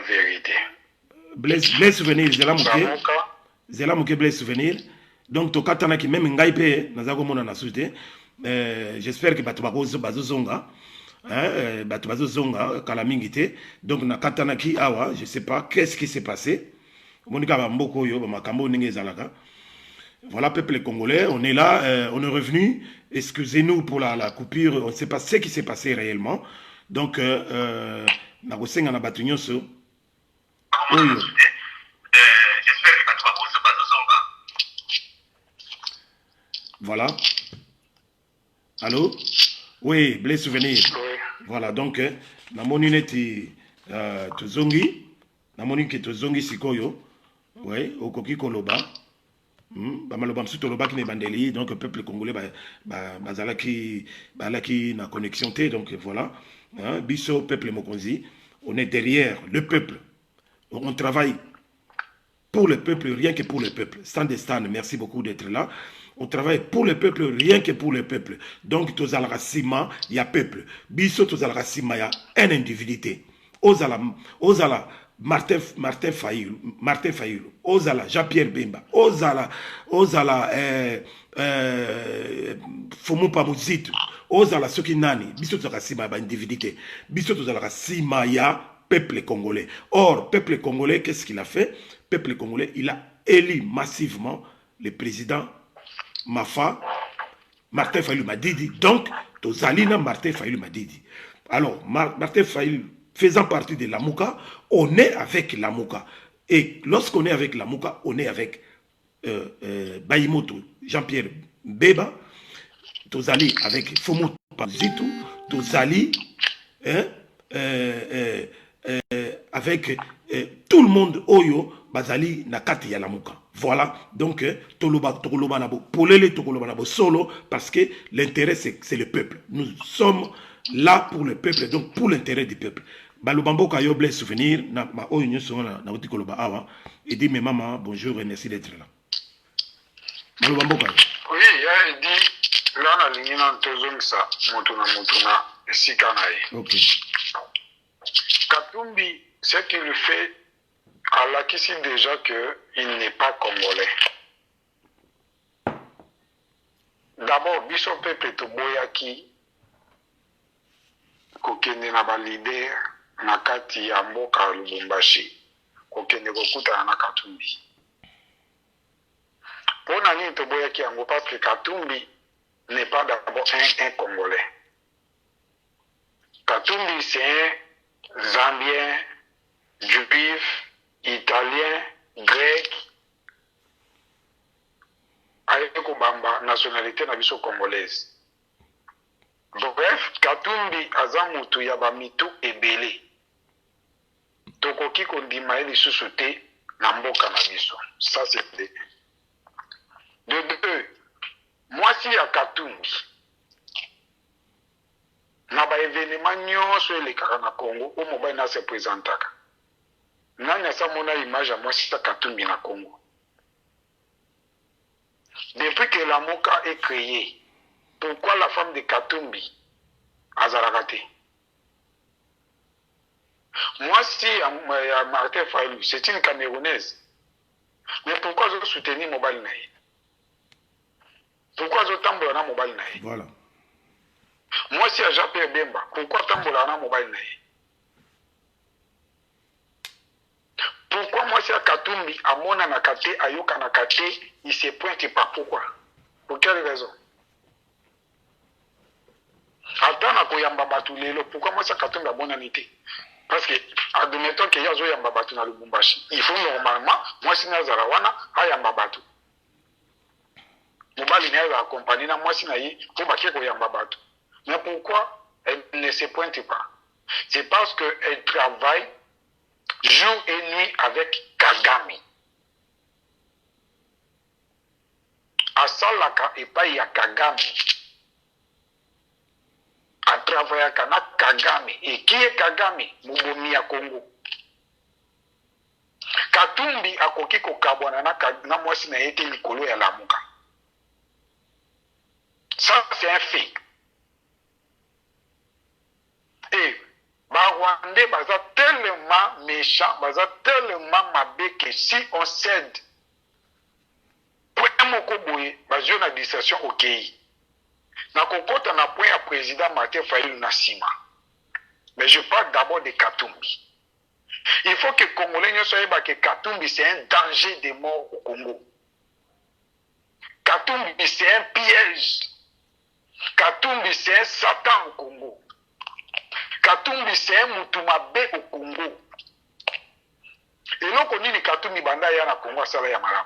vérité. Blé souvenir, Zela Mouké blé souvenir. Donc, Tokatana qui même Ngaipe, Nazako Mona Nasute. J'espère que Batubago Bazozonga. Batubazo Zonga, Kalamingite. Donc, Nakatana ki Awa, je ne sais pas qu'est-ce qui s'est passé. Monika Bamboko Yo, Makambo Ninge Zalaka. Voilà, peuple congolais, on est là, on est revenu. Excusez-nous pour la coupure, on ne sait pas ce qui s'est passé réellement. Donc, Nagosenga na Batunyoso. Voilà. Allô? Oui, blé souvenir. Voilà, donc, na monineti tozongi. Na moninki tozongi sikoyo. Oui, okoki koloba. Bamaloba msuto loba ki ne bandeli, donc le peuple congolais bazalaki na connexion T, donc voilà. Biso peuple mokonzi, on est derrière le peuple. On travaille pour le peuple, rien que pour le peuple. Stan de Stan, merci beaucoup d'être là. On travaille pour le peuple, rien que pour le peuple. Donc, tozal rassima, il y a peuple. Biso tozal rassima, il y a un individualité. Ozala, Martin Fayulu, Ozala, Jean-Pierre Bemba, Ozala, Fomo Pamuzitu, Ozala, Soki Nani, Biso tozal rassima, il y a individualité. Biso tozal rassima, il y a peuple congolais. Or, peuple congolais, qu'est-ce qu'il a fait? Peuple congolais, il a élu massivement le président Mafa, Martin Fayulu Madidi. Donc, Tozalina Martin Fayulu Madidi. Alors, Martin Fayulu, faisant partie de l'Amouka, on est avec l'Amouka. Et lorsqu'on est avec l'Amouka, on est avec Bayimoto, Jean-Pierre Beba, Tozali avec Fomo Pazitu, Tozali, avec tout le monde Oyo Bazali Nakati Yalamuka. Voilà, donc Toloba Nabo, Polele Tokoloba Nabo solo, parce que l'intérêt c'est le peuple. Nous sommes là pour le peuple, donc pour l'intérêt du peuple. Balobambo Kayoble souvenir, na ma Oyo Sona na Otikoloba Awa, et dit mais maman, bonjour et merci d'être là. Balobambo Kayo. Oui, il dit là on a ligné dans Tozong ça, Motuna, Sikanaï. Ok. Katumbi, ce qu'il fait, Allah qui sait déjà qu'il n'est pas congolais. D'abord, biso peuple toboyaki kokende na ba leader na kati ya mboka Lubumbashi kokende kokutana na Katumbi. Pona nini toboyaki yango parce que Katumbi n'est pas d'abord un Congolais. Katumbi c'est un Zambien, juif, italien, grec, avec Obamba, nationalité nabiso congolaise. Bref, Katumbi azamutu yabamitu ebele. Tokoki kondima lisusu te na mboka na biso. Ça c'est de deux. Moi si ya Katumbi na ba événement nyonso elekaka na Congo o mobile na se présentaka. Nani asa mona image à moi si ta Katumbi na Congo. Depuis que la Moka est créée, pourquoi la femme de Katumbi a Zarakate? Moi si Martin Fayulu, c'est une Camerounaise. Mais pourquoi je soutenir mobile naï? Pourquoi je tambola na mobile naï? Voilà. Moi si à Jean-Pierre Bemba, pourquoi tambola na mobile naï? Pourquoi moi si à Katumbi, à Mona Nakate, à Yoka Nakate, il se pointe pas? Pourquoi? Pour quelle raison? Attends, na koyamba batu lelo, pourquoi moi si à Katumbi à Mona Nité? Parce que, admettons qu'il y a zo yamba batu na Lubumbashi. Il faut normalement, moi si na Zarawana, à yamba batu. Mobali n'a accompagné na moi si na yi, pour baké koyamba batu. Mais pourquoi elle ne se pointe pas? C'est parce qu'elle travaille jour et nuit avec Kagame. Asalaka et pas ya Kagame. A travaillé avec Kagame. Et qui est Kagame? Mubomi ya Congo. Katumbi a koki kokabwana na mwasi na yete likolo ya Lamuka. Ça c'est un fait. Et Rwandais baza tellement tellement méchants, baza tellement mabe que si on cède, pour un moko boye, bazo na administration ok. Na kokota na point à président Martin Fayulu na sima. Mais je parle d'abord de Katumbi. Il faut que les Congolais ne soient pas que Katumbi c'est un danger de mort au Congo. Katumbi c'est un piège. Katumbi c'est un Satan au Congo. Katumbi c'est un Mutumabe au Congo. Et là on dit que Katumbi banda ya na Congo sala ya maram.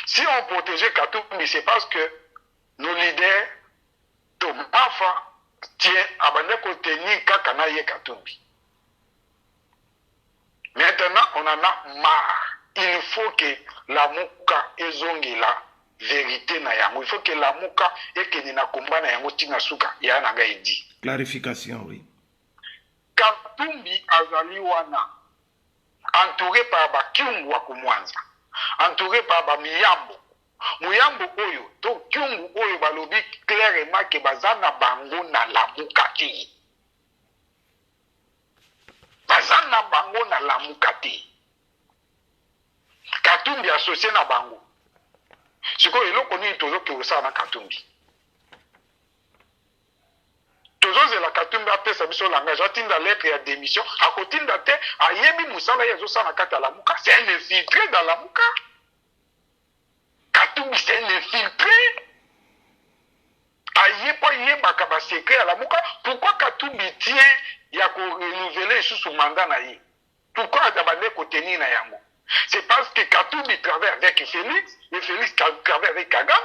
Si on protégeait Katumbi, c'est parce que nos leaders, Tomafa, tient à tenir Kakana Ye Katumbi. Maintenant, on en a marre. Il faut que la Mouka ezongi la vérité na yango. Il faut que la Mouka eke na komba na yango tinga suka ya na gaidi. Clarification, oui. Katumbi azali wana entouré par Bakiungu wa Kumwanza. Entouré par Bamiyambo. Muyambo oyo, to Kyungu oyo balobi clairement que bazana bango na lamuka te. Bazana bango na lamuka te. Katumbi associé na bango. Siko eloko nini tozo ke osala na Katumbi. Tozo zela Katumbi apesa biso langage, atinda lettre ya démission, akotinda te, ayebi musala yezo sana kati ya lamuka, c'est un infiltré dans lamuka. Katumbi c'est un infiltré. Ayepo yebaka ba secret à lamuka. Pourquoi Katumbi tient ya ko renouveler sous mandat na ye? Pourquoi adabande ko tenir na yango? C'est parce que Katumbi travaille avec Félix, et Félix travaille avec Kagame.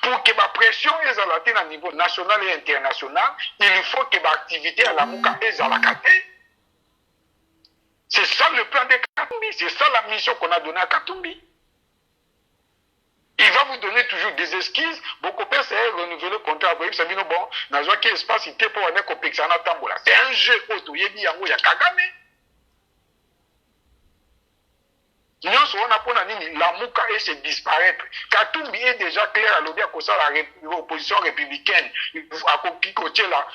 Pour que ma pression est à niveau national et international, il faut que ma activité à la Mouka est à la Katé. C'est ça le plan de Katumbi, c'est ça la mission qu'on a donnée à Katumbi. Il va vous donner toujours des esquisses, beaucoup de personnes renouveler le contrat. Vous savez, bon, dans un espace, il était pour un complexiana tambola. C'est un jeu auto, il y a Kagame. Nyonso on a pour la Mouka et se disparaître. Katumbi est déjà clair à l'objet que l'opposition républicaine a copié la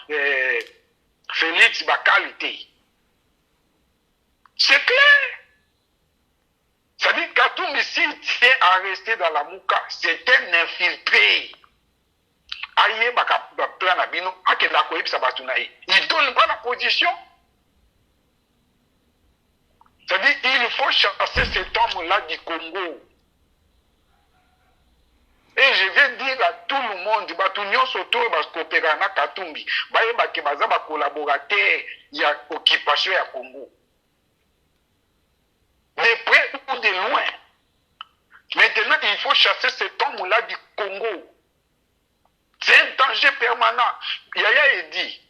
Félix Bakalité. C'est clair. Ça dit que Katumbi s'il tient à rester dans la Mouka, c'est un infiltré. Aïe baka plan abino, ake la koyip sabatunaï. Il donne pas la position. C'est-à-dire qu'il faut chasser cet homme-là du Congo. Et je vais dire à tout le monde, Batunion Soto et Baskopérana Katumbi, Baïba Kebaza ba collaborateur, il y a occupation à Congo. De près ou de loin. Maintenant, il faut chasser cet homme-là du Congo. C'est un danger permanent. Yaya est dit,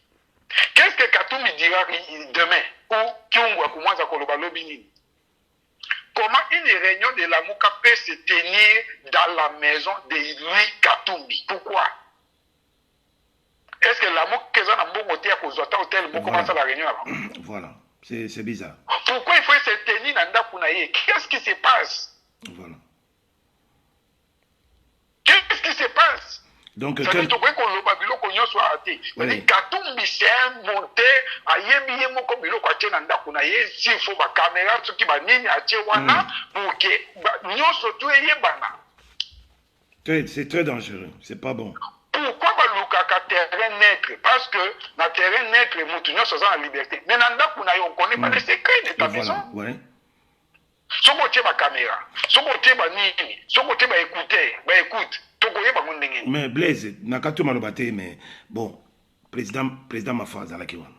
qu'est-ce que Katumbi dira demain? Comment une réunion de la Mouka peut se tenir dans la maison de lui Katumbi? Pourquoi? Est-ce que la Mouka est en bon côté à cause de l'hôtel pour commencer la réunion avant? Voilà, c'est bizarre. Pourquoi il faut se tenir dans Ndakunaye? Qu'est-ce qui se passe? Voilà. Qu'est-ce qui se passe? Donc, Katumbi c'est un monté à yebiye moko biloko atie na ndako na ye s'il faut ba caméra soki ba nini atie wana pour que nyonso tout eyebana. C'est très dangereux, c'est pas bon. Pourquoi ba lukaka terrain neutre? Parce que na terrain neutre mutu nyonso za na liberté. Mais na ndako na yo on connaît pas les secrets de ta maison. Ouais. Soko tie ba caméra, soko tie ba nini, soko tie ba écouter, ba écoute. Mais Blaise, Nakato Malobate, mais bon, président Mafa Zalakiwan.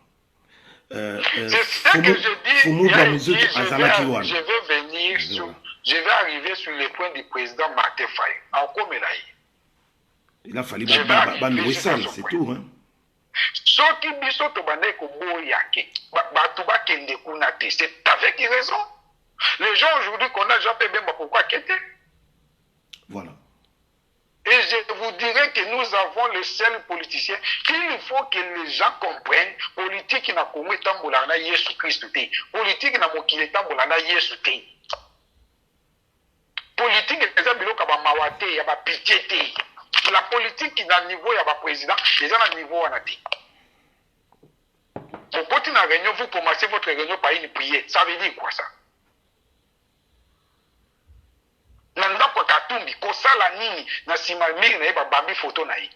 C'est ça que je dis. Je vais venir je vais arriver sur le point du président Martin Faye. Il a fallu c'est tout. Hein. C'est avec raison. Les gens aujourd'hui qu'on a déjà fait bien pourquoi quitter. Voilà. Et je vous dirais que nous avons le seul politicien qu'il faut que les gens comprennent. Politique n'a commis tamboulana Yesu Christ. Politique n'a mokile tamboulana Yesu. Politique est bilo kaba mawate ya ba pitié. La politique qui n'a niveau ya ba président, les gens à niveau wanati. Vous portez une réunion, vous commencez votre réunion par une prière. Ça veut dire quoi ça? Nanda kwa katumbi, kosala nini, na sima mingi na yeba bambi photo na yi.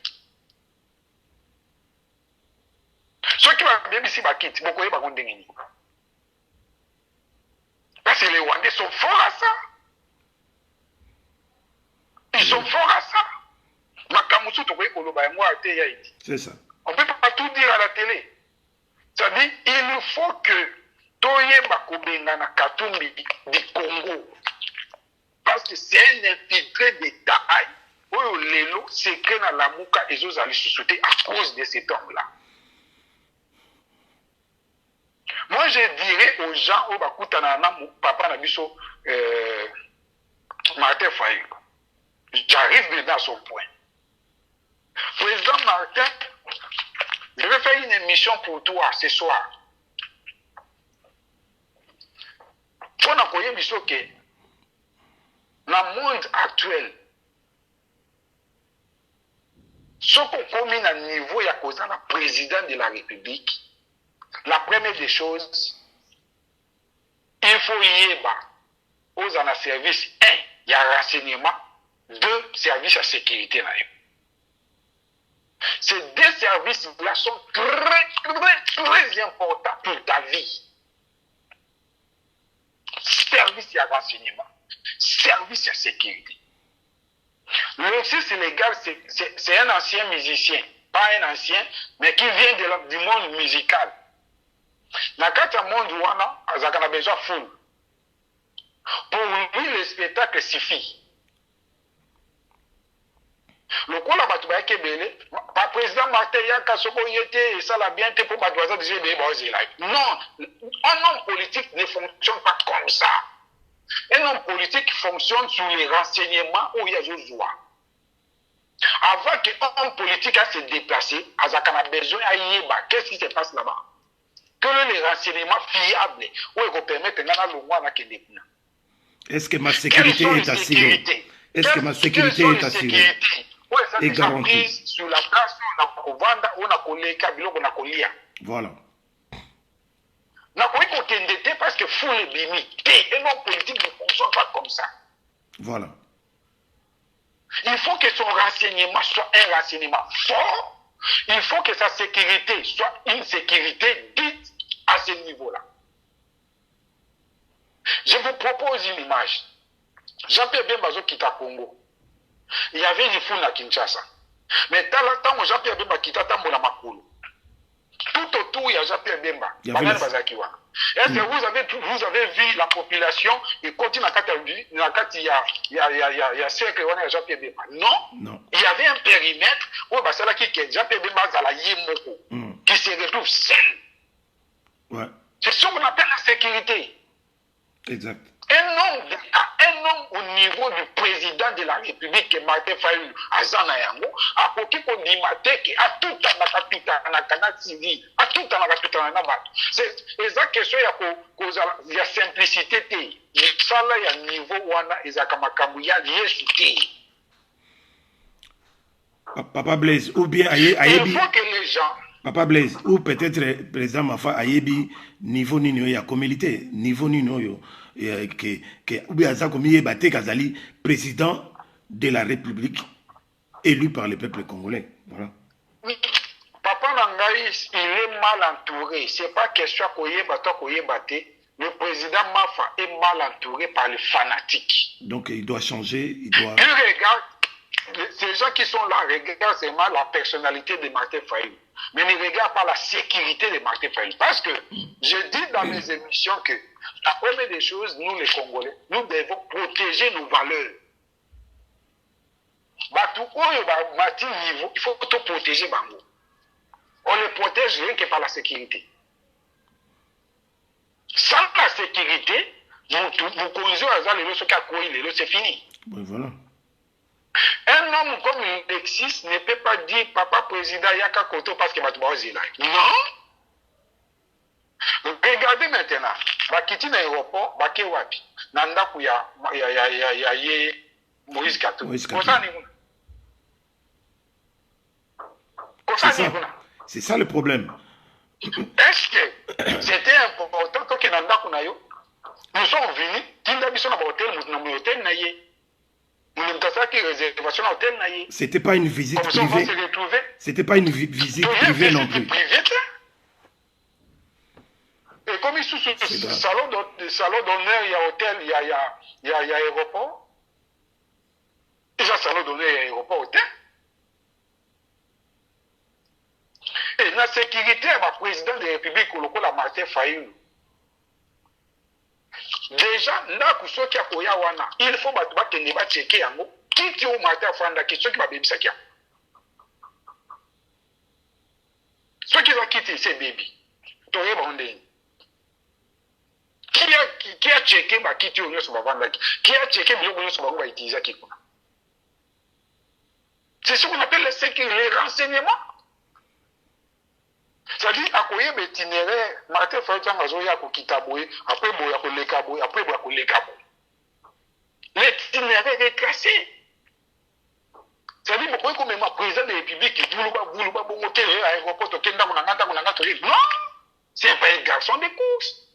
Ceux qui va bien ici, bakiti, beaucoup yeba kondengeni. Parce que les Rwandais sont forts à ça. Ils sont forts à ça. Makamusu tokoye koloba ya mwa ate ya iti. C'est ça. On ne peut pas tout dire à la télé. C'est-à-dire, il faut que Toyeba Kobenga na Katumbi du Congo. Parce que c'est un infiltré d'État. Oyo lelo, c'est que na Lamuka et Zoza les sous-sautés à cause de cet homme-là. Moi, je dirais aux gens, au Bakutana, papa Nabiso, Martin Fayou. J'arrive dedans à son point. Président Martin, je vais faire une émission pour toi ce soir. Pour nous dire que dans le monde actuel, ce qu'on commet à niveau de cause la président de la République, la première des choses, il faut y avoir aux services, un, il y a renseignement, deux, services à sécurité. Ces deux services-là sont très importants pour ta vie. Service à renseignement, service à sécurité. Le office légal, c'est un ancien musicien, pas un ancien, mais qui vient du monde musical. Dans le monde wana, il a besoin de foule. Pour lui, le spectacle suffit. Le coup là, tu vas kebele, par président Martin Yaka Soko yete et ça l'a bien été pour Badouaza de dire non, un homme politique ne fonctionne pas comme ça. Un homme politique fonctionne sur les renseignements où il y a besoin. Avant qu'un homme politique a se déplacé, Azakana a besoin à Yeba. Qu'est-ce qui se passe là-bas? Que les renseignements fiables où ils permettent de loi à Kendekuna. Est-ce que ma sécurité est assurée? Est-ce que ma sécurité est assurée? Oui, ça est garanti. Sur la place, on a collé, on a collé. Voilà. On a collé parce que fou les bimités. Et nos politiques ne fonctionnent pas comme ça. Voilà. Il faut que son renseignement soit un renseignement fort. Il faut que sa sécurité soit une sécurité dite à ce niveau-là. Je vous propose une image. Jean-Pierre Bemba quitta Congo. Il y avait une foule à Kinshasa. Mais tant que Jean-Pierre Bemba quitta Tambola Makulu. Tout autour, il y a Jean-Pierre Bemba. Est-ce que vous avez vu la population et continue à il y a cercle de Jean-Pierre Bemba? Non. Il y avait un périmètre où Jean-Pierre Bemba qui se retrouve seul. Ouais. C'est ce qu'on appelle la sécurité. Exact. Un homme au niveau du président de la République, Martin Fayulu, à Zanayango, a côté qu'on dit à tout en civil, à tout en c'est exact question il y a simplicité, mais ça là, il y a niveau où il y a lié. Papa Blaise, ou bien il faut que les gens. Papa Blaise, ou peut-être président Mafa Ayebi, niveau nino ya communauté, niveau nino yo. Ou bien Zakomiye Bate Kazali, président de la République, élu par le peuple congolais. Voilà. Papa Nangaï, il est mal entouré. Ce n'est pas question Koye Bate. Le président Mafa est mal entouré par les fanatiques. Donc il doit changer. Il doit... Il regarde, ces gens qui sont là regardent seulement la personnalité de Martin Fayulu. Mais ne regardent pas la sécurité de Martin Fayulu. Parce que je dis dans mes émissions que la première des choses, nous les Congolais, nous devons protéger nos valeurs. Il faut tout protéger. On ne protège rien que par la sécurité. Sans la sécurité, vous conduisez c'est fini. Oui, voilà. Un homme comme Lexis ne peut pas dire papa président Yaka Koto parce que non. Regardez maintenant. Bakiti na aéroport, bake wapi. Nanda kuya ya Moïse Katumbi. C'est ça le problème. Est-ce que c'était important que Kenanda Kunayo? Nous sommes venus, Tinda Bisson à l'hôtel, nous sommes hôtel naïe. C'était pas une visite privée. C'était pas une visite privée non plus. Et comme sous ce salon d'honneur, il y a hôtel, il y a aéroport. Déjà, salon d'honneur, il y a aéroport, hôtel. Et la sécurité, le président de la République, le la Martin Fayulu. Déjà, il faut que checker qui au matin fanda question qui va baby ça qui ceux qui ont quitté ces bébés toré bandé qui a checké ba quitté au sur vendre qui a checké bien sur va utiliser qui c'est ce qu'on appelle les renseignements. C'est-à-dire à quoi il itinéraire Martin Fayulu ngazoya ko kitaboye après boya ko lekaboye après boya ko lekaboye l'itinéraire est tracé. C'est-à-dire pourquoi comme le président de la République qui voulait pas monter l'aéroport au Kenya non, c'est pas un garçon de course.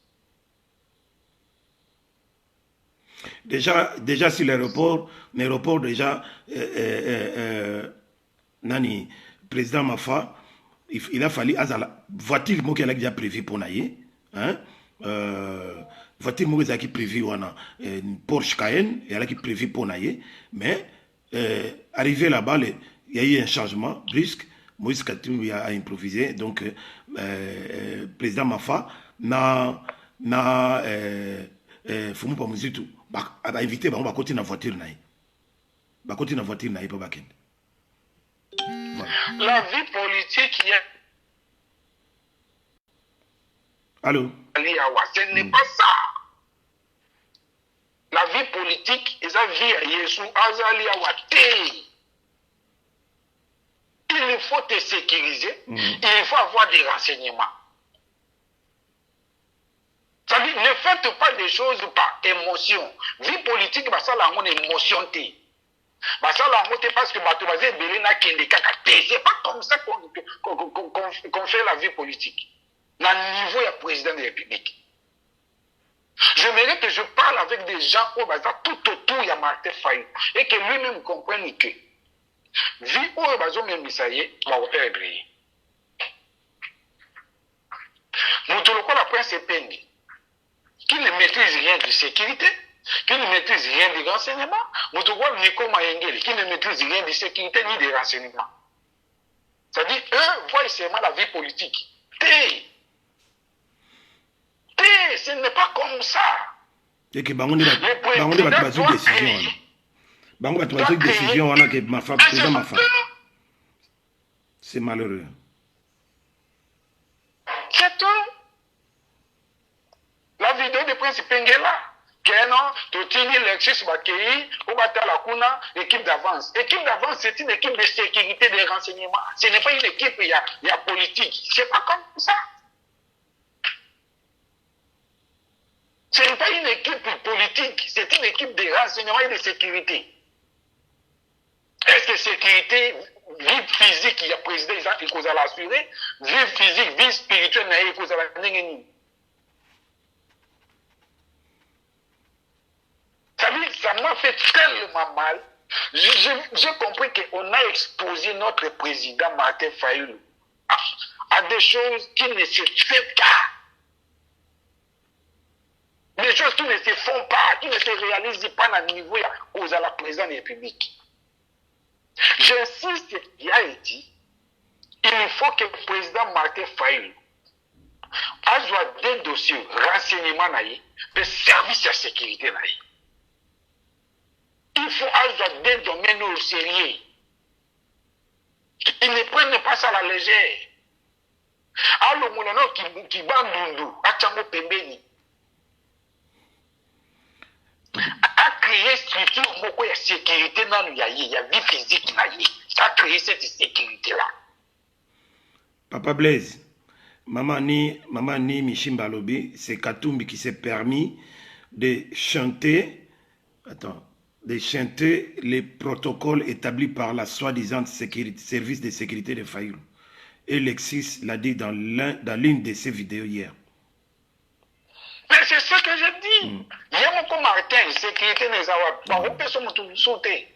Déjà sur l'aéroport déjà nani président Mafa il a fallu azala voiture mo qu'elle a déjà prévu pour naïe hein voiture mo qui prévu wana Porsche Cayenne elle a qui prévu pour naïe mais arrivé là-bas il y a eu un changement brusque. Moïse Katumbi a improvisé donc président Mafa Fumu pa muzitu ba invité ba on va continuer na voiture naïe pour baken. La vie politique, il y a... Allô? Ce n'est pas ça. La vie politique, ils ont vie à Yesu, il faut te sécuriser, il faut avoir des renseignements. C'est-à-dire, ne faites pas des choses par émotion. Vie politique, ça là, on est émotion. Ça là, on parce que c'est pas comme ça qu'on fait la vie politique. Dans le niveau du président de la République. J'aimerais que je parle avec des gens tout autour de Martin Fayulu et que lui-même comprenne que vie où il même ça y est, va faire briller. Nous la prince Pendi, qui ne maîtrise rien de sécurité, qui ne maîtrise rien de renseignement, nous Nico Mayengeli, qui ne maîtrise rien de sécurité ni de renseignement. C'est-à-dire, eux voient seulement la vie politique. Ce n'est pas comme ça. Et que Bangondi va décision. Bangondi va décision, on a que ma femme, président ma femme. C'est malheureux. C'est tout. La vidéo de Prince Pengela, tu tiens l'exercice ou la kuna, équipe d'avance. Équipe d'avance, c'est une équipe de sécurité, de renseignement. Ce n'est pas une équipe, il y a politique. C'est pas comme ça. Ce n'est pas une équipe politique, c'est une équipe de renseignement et de sécurité. Est-ce que sécurité, vie physique, il y a président, il faut l'assurer, vie physique, vie spirituelle, il faut l'assurer. Ça m'a fait tellement mal. J'ai compris qu'on a exposé notre président Martin Fayulu à des choses qui ne se font pas. Des choses qui ne se font pas, qui ne se réalisent pas à niveau aux la présidence de la République. J'insiste, il a dit, il faut que le président Martin Fayulu ait des dossiers, renseignements, de services de sécurité. Il faut avoir des domaines au sérieux. Ils ne prennent pas ça à la légère. Alors, mon nom qui bandundu, à Tchango Pembeni, a créé structure beaucoup de sécurité dans le il y a vie physique a créé cette sécurité-là. Papa Blaise, maman ni Michimba Lobi, c'est Katumbi qui s'est permis de chanter, les protocoles établis par la soi-disant service de sécurité de Fayulu. Et Lexis l'a dit dans l'une de ses vidéos hier. Mais c'est ce que je dis. Il y a mon Martin, sécurité des sauter.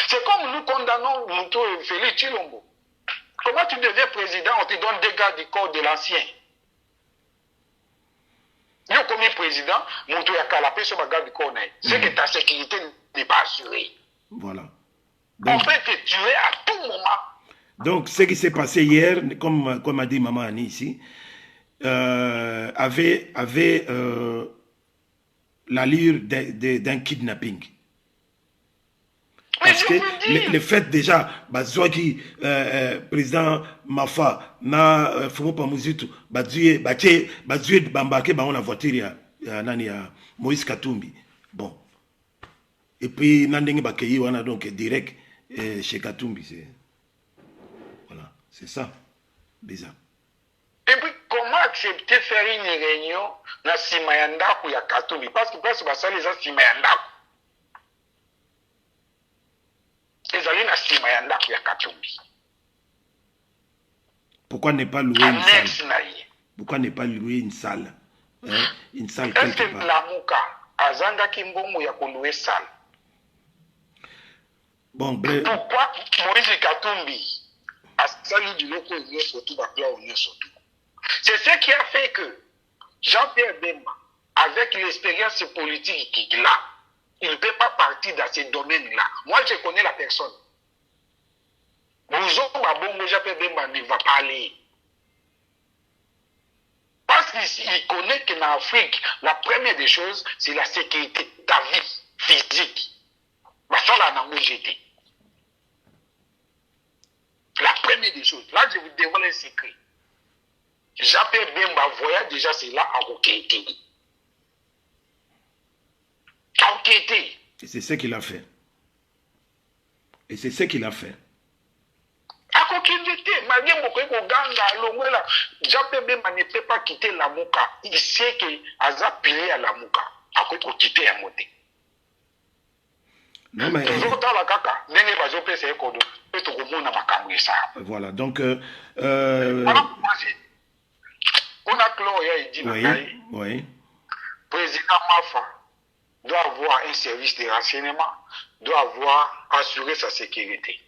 C'est comme nous condamnons Moutou et Félix Chilombo. Comment tu deviens président, on te donne des gars du corps de l'ancien. Nous, comme président, Moutou a calapé sur ma garde du corps. C'est que ta sécurité n'est pas assurée. Voilà. Donc, on peut te tuer à tout moment. Donc, ce qui s'est passé hier, comme a dit Maman Annie ici, avait l'allure d'un kidnapping. Parce que le fait déjà, Bazouaki, président Mafa, na Fumopa Muzitu, Bazouye Bambake, la voiture, il y a Moïse Katumbi. Bon. Et puis, Nandenge Bakeyi, on a donc direct chez Katumbi. Voilà, c'est ça, bizarre. Et puis, comment accepter faire une réunion dans Simayanda ou Katumbi? Parce que presque ça les gens Simayanda. Les alliés na Simayanda ou Katumbi. Pourquoi ne pas louer une salle? Pourquoi ne pas louer une salle? Une salle quelque part. Est-ce que la Mouka Azanga Kimbongo ya louer salle? Bon, pourquoi Moïse Katumbi a sali du loco surtout c'est ce qui a fait que Jean-Pierre Bemba, avec l'expérience politique qu'il a, il ne peut pas partir dans ces domaines-là. Moi, je connais la personne. Jean-Pierre Bemba ne va pas aller. Parce qu'il connaît qu'en Afrique, la première des choses, c'est la sécurité de ta vie physique. La première des choses, là je vous dévoile un secret. Jean-Pierre Bemba voyait déjà cela à Rokété. Et c'est ce qu'il a fait. Et c'est ce qu'il a fait. À Rokété, malgré Jean-Pierre Bemba ne peut pas quitter la Mouka. Il sait qu'il a appuyé à la Mouka. À quitter à Moté. Non, mais... Voilà, donc... Oui. Président Mafa doit avoir un service de renseignement, doit avoir assuré sa sécurité.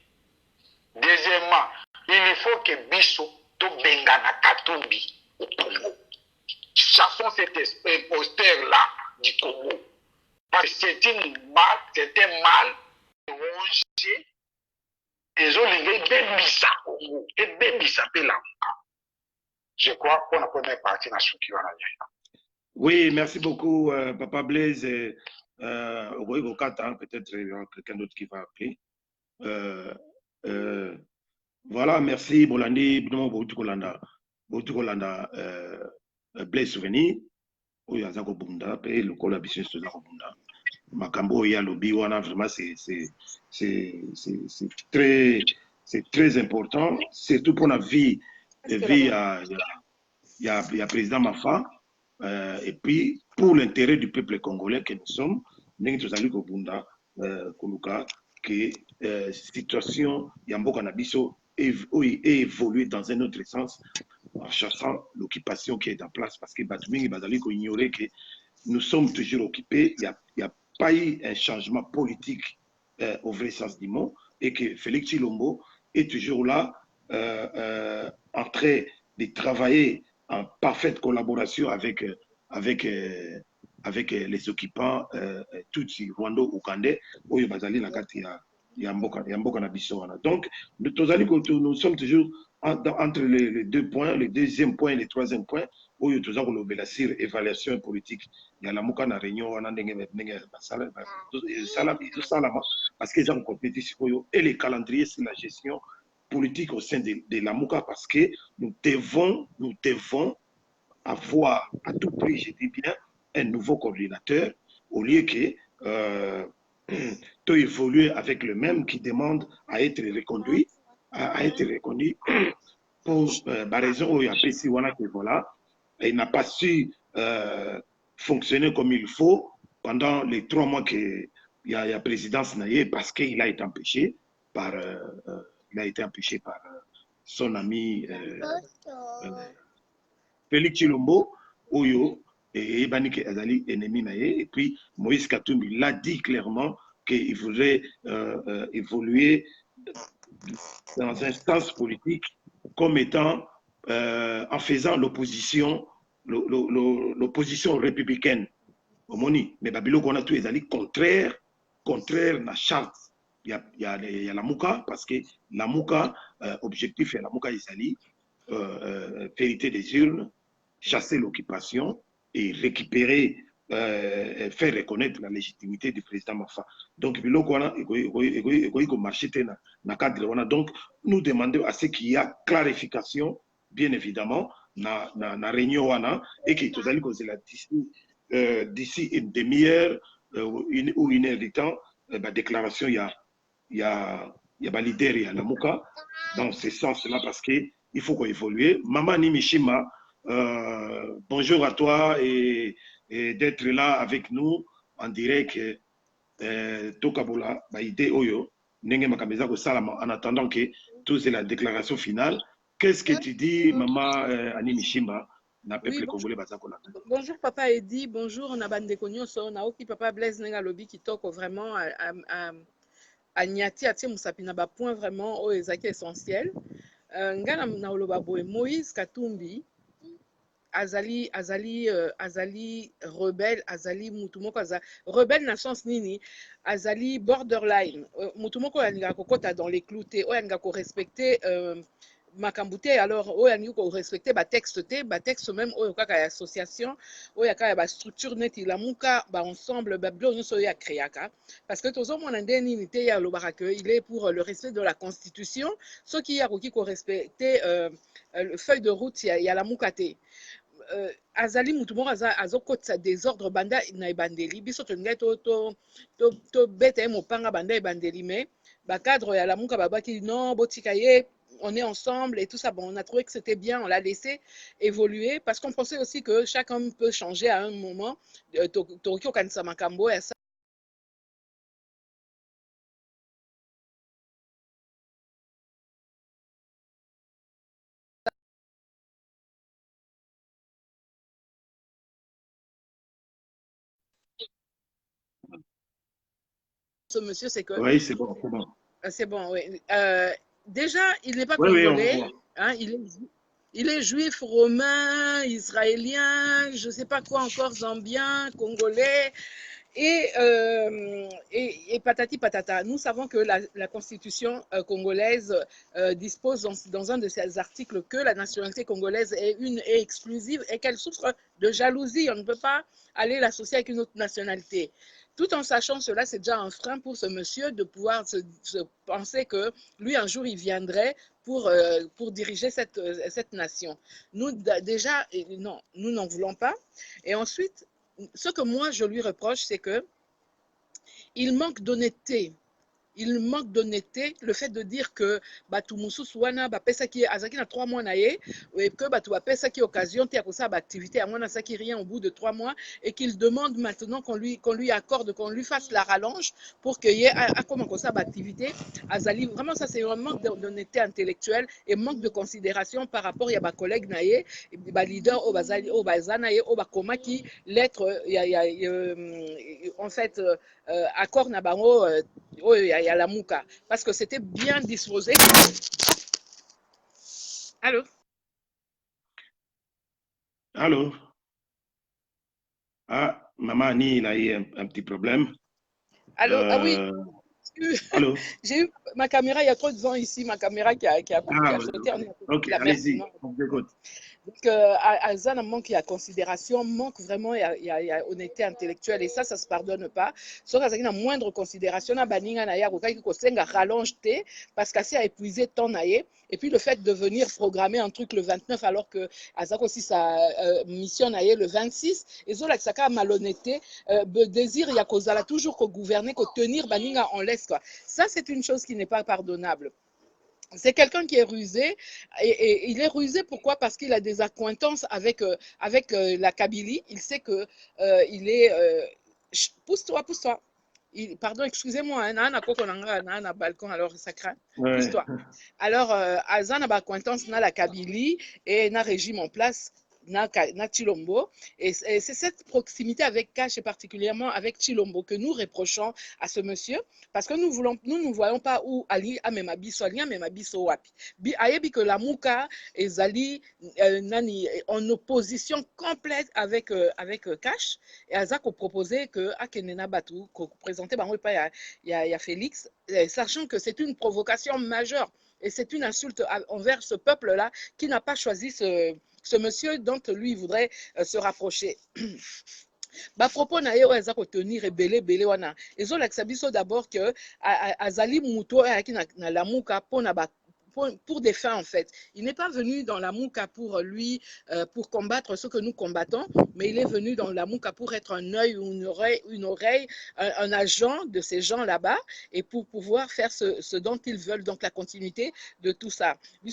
Deuxièmement, il faut que Bissot, to Bengana Katumbi au Congo. Chassons cet imposteur-là du Congo. C'est un mal rongé. Ils ont levé Bébissa Congo. Et Bébissa Péla. Je crois qu'on a première partie dans ce qui va là. Oui, merci beaucoup, Papa Blaise. Peut-être quelqu'un d'autre qui va appeler. Voilà, merci, Bolandi, Boutukolanda, Blaise Souvenir. Oui, il y a un bunda, et le collaboration de bunda. Makambo, il y a le biwana, vraiment, c'est très important, surtout pour la vie. Il y a président Mafa, et puis pour l'intérêt du peuple congolais que nous sommes, nous sommes bunda, Koluka, que situation Yambo Kanabiso est évolué dans un autre sens en cherchant l'occupation qui est en place parce que Batumi et Bazaliko ignoraient que nous sommes toujours occupés, il n'y a pas eu un changement politique au vrai sens du mot et que Félix Chilombo est toujours là en train de travailler en parfaite collaboration avec les occupants Tutsi, Rwando, Oukandé, Oyo Bazali, la carte, il y a Mboka Nabiso. Donc, nous sommes toujours entre les deux points, le deuxième point et le troisième point, où il y a toujours la évaluation politique. Il y a la Mouka na réunion, parce qu'ils ont compétition et les calendriers, c'est la gestion politique au sein de la Mouka, parce que nous devons avoir à tout prix, je dis bien, un nouveau coordinateur, au lieu que tout évoluer avec le même qui demande à être reconduit, pour la raison où il y a précis, voilà, il n'a pas su fonctionner comme il faut pendant les 3 mois qu'il y a présidence naïe parce qu'il a été empêché par son ami Félix Chilombo, Oyo, et Ebanike Azali, ennemi naé. Et puis Moïse Katumbi l'a dit clairement qu'il voudrait évoluer dans un sens politique comme étant, en faisant l'opposition républicaine. Omoni, mais Babilo qu'on a tout Azali contraire na charte. Il y a la Mouka, parce que la Mouka, objectif est la Mouka Azali, vérité des urnes, chasser l'occupation et récupérer, faire reconnaître la légitimité du président Mafa. Donc, donc nous demandons à ce qu'il y ait clarification, bien évidemment, na réunion et que tout d'ici une demi-heure ou une heure de temps, déclaration, il y a leader, il y a la Mouka, dans ce sens-là, parce qu'il faut qu'on évolue. Maman Nimishima, bonjour à toi et d'être là avec nous en direct. Tokabula, Baïde Oyo, Nenge Makameza Salama, en attendant que tout c'est la déclaration finale. Qu'est-ce que tu dis, maman Animishima, na peuple congolais Bazakola? Bonjour papa Eddy, bonjour Nabande Konyoso, Naoki papa Blaise Nenga Lobi qui toque vraiment à Niati Atie Moussapina ba point vraiment au ezaki essentiel. Ngana na oloba boy Moïse Katumbi azali rebelle, azali mutumoko rebelle na sens nini, azali borderline, mutumoko yanga kokota dans les clous te, oyanga ko respecter makambute, alors oyangi ko respecter ba texte même oyo kaka ya association oyo kaka ba structure neti la muka ba ensemble ba blo nyonso ya créaka, parce que tozo mona ndeni ni te ya lobaka que il est pour le respect de la constitution, ce qui a ko respecter le feuille de route ya la muka te. Azali mutu moko azokotisa désordre banda na ebandeli biso tolingai tobeta ye mopanga banda ebandeli, mais bacadre ya lamuka babaki non botika ye, on est ensemble et tout ça. Bon, on a trouvé que c'était bien, on l'a laissé évoluer parce qu'on pensait aussi que chacun peut changer à un moment. Tokyo Kanisa Makambo et ça. Ce monsieur, c'est que... Oui, c'est bon, c'est bon. C'est bon, oui. Déjà, il n'est pas oui, congolais. Oui, hein, il est juif, romain, israélien, je ne sais pas quoi encore, zambien, congolais. Et patati patata, nous savons que la constitution congolaise dispose dans un de ses articles que la nationalité congolaise est exclusive et qu'elle souffre de jalousie. On ne peut pas aller l'associer avec une autre nationalité. Tout en sachant cela, c'est déjà un frein pour ce monsieur de pouvoir se penser que lui, un jour, il viendrait pour diriger cette nation. Nous, déjà, non, nous n'en voulons pas. Et ensuite, ce que moi, je lui reproche, c'est qu'il manque d'honnêteté. Il manque d'honnêteté, le fait de dire que Batu Moussousouana, Bapesaki, Azaki na 3 mois naye, et que Batu Bapesaki occasion, tia ça, activité, à moins Saki rien au bout de 3 mois, et qu'il demande maintenant qu'on lui accorde, qu'on lui fasse la rallonge pour qu'il y ait, comment ça, activité, Azali. Vraiment, ça, c'est un manque d'honnêteté intellectuelle et manque de considération par rapport à ma collègue naye, ba leader, au Bazali, au Bazanaye, au Bakoma qui, l'être, en fait, accord Nabango, il y a la Mouka, parce que c'était bien disposé. Allô? Allô? Ah, maman Annie, il a eu un petit problème. Allô? Ah oui. Allô? J'ai eu ma caméra, il y a trop de gens ici, ma caméra qui a sauté. Ok, allez-y, on vous écoute. Donc, Azan manque de considération, manque vraiment, il y a honnêteté intellectuelle, et ça se pardonne pas. Sauf qu'il y a moindre considération, rallonge parce qu'assez a épuisé ton naïe. Et puis le fait de venir programmer un truc le 29 alors que Azak aussi sa mission naïe le 26, et ça a malhonnêteté, désir, il y a qu'Ozala toujours qu'au gouverner, qu'au tenir, baninga en laisse quoi. Ça, c'est une chose qui n'est pas pardonnable. C'est quelqu'un qui est rusé, et il est rusé pourquoi? Parce qu'il a des accointances avec la Kabylie. Il sait que il est... pousse-toi. pardon, excusez-moi, on a un balcon, alors ça craint. Ouais. Pousse-toi. Alors, Azan a acquaintance dans la Kabylie et un régime en place na Chilombo. Et c'est cette proximité avec Cash et particulièrement avec Chilombo que nous reprochons à ce monsieur parce que nous ne voyons pas où Ali amema biso, Ali amema biso wapi. Ayebi que la Mouka et Zali nani en opposition complète avec Cash et Azako proposait que Akenena Batu qu'on présentait il y a Félix, sachant que c'est une provocation majeure et c'est une insulte envers ce peuple-là qui n'a pas choisi ce monsieur dont lui il voudrait se rapprocher. Ba propos na ye oyo aza kotenir ebele wana ezolakisa biso d'abord que azali mutu oyo ayaki na lamuka mpona pour des fins en fait. Il n'est pas venu dans la Mouka pour lui, pour combattre ce que nous combattons, mais il est venu dans la Mouka pour être un œil ou une oreille, un agent de ces gens là-bas et pour pouvoir faire ce dont ils veulent, donc la continuité de tout ça. La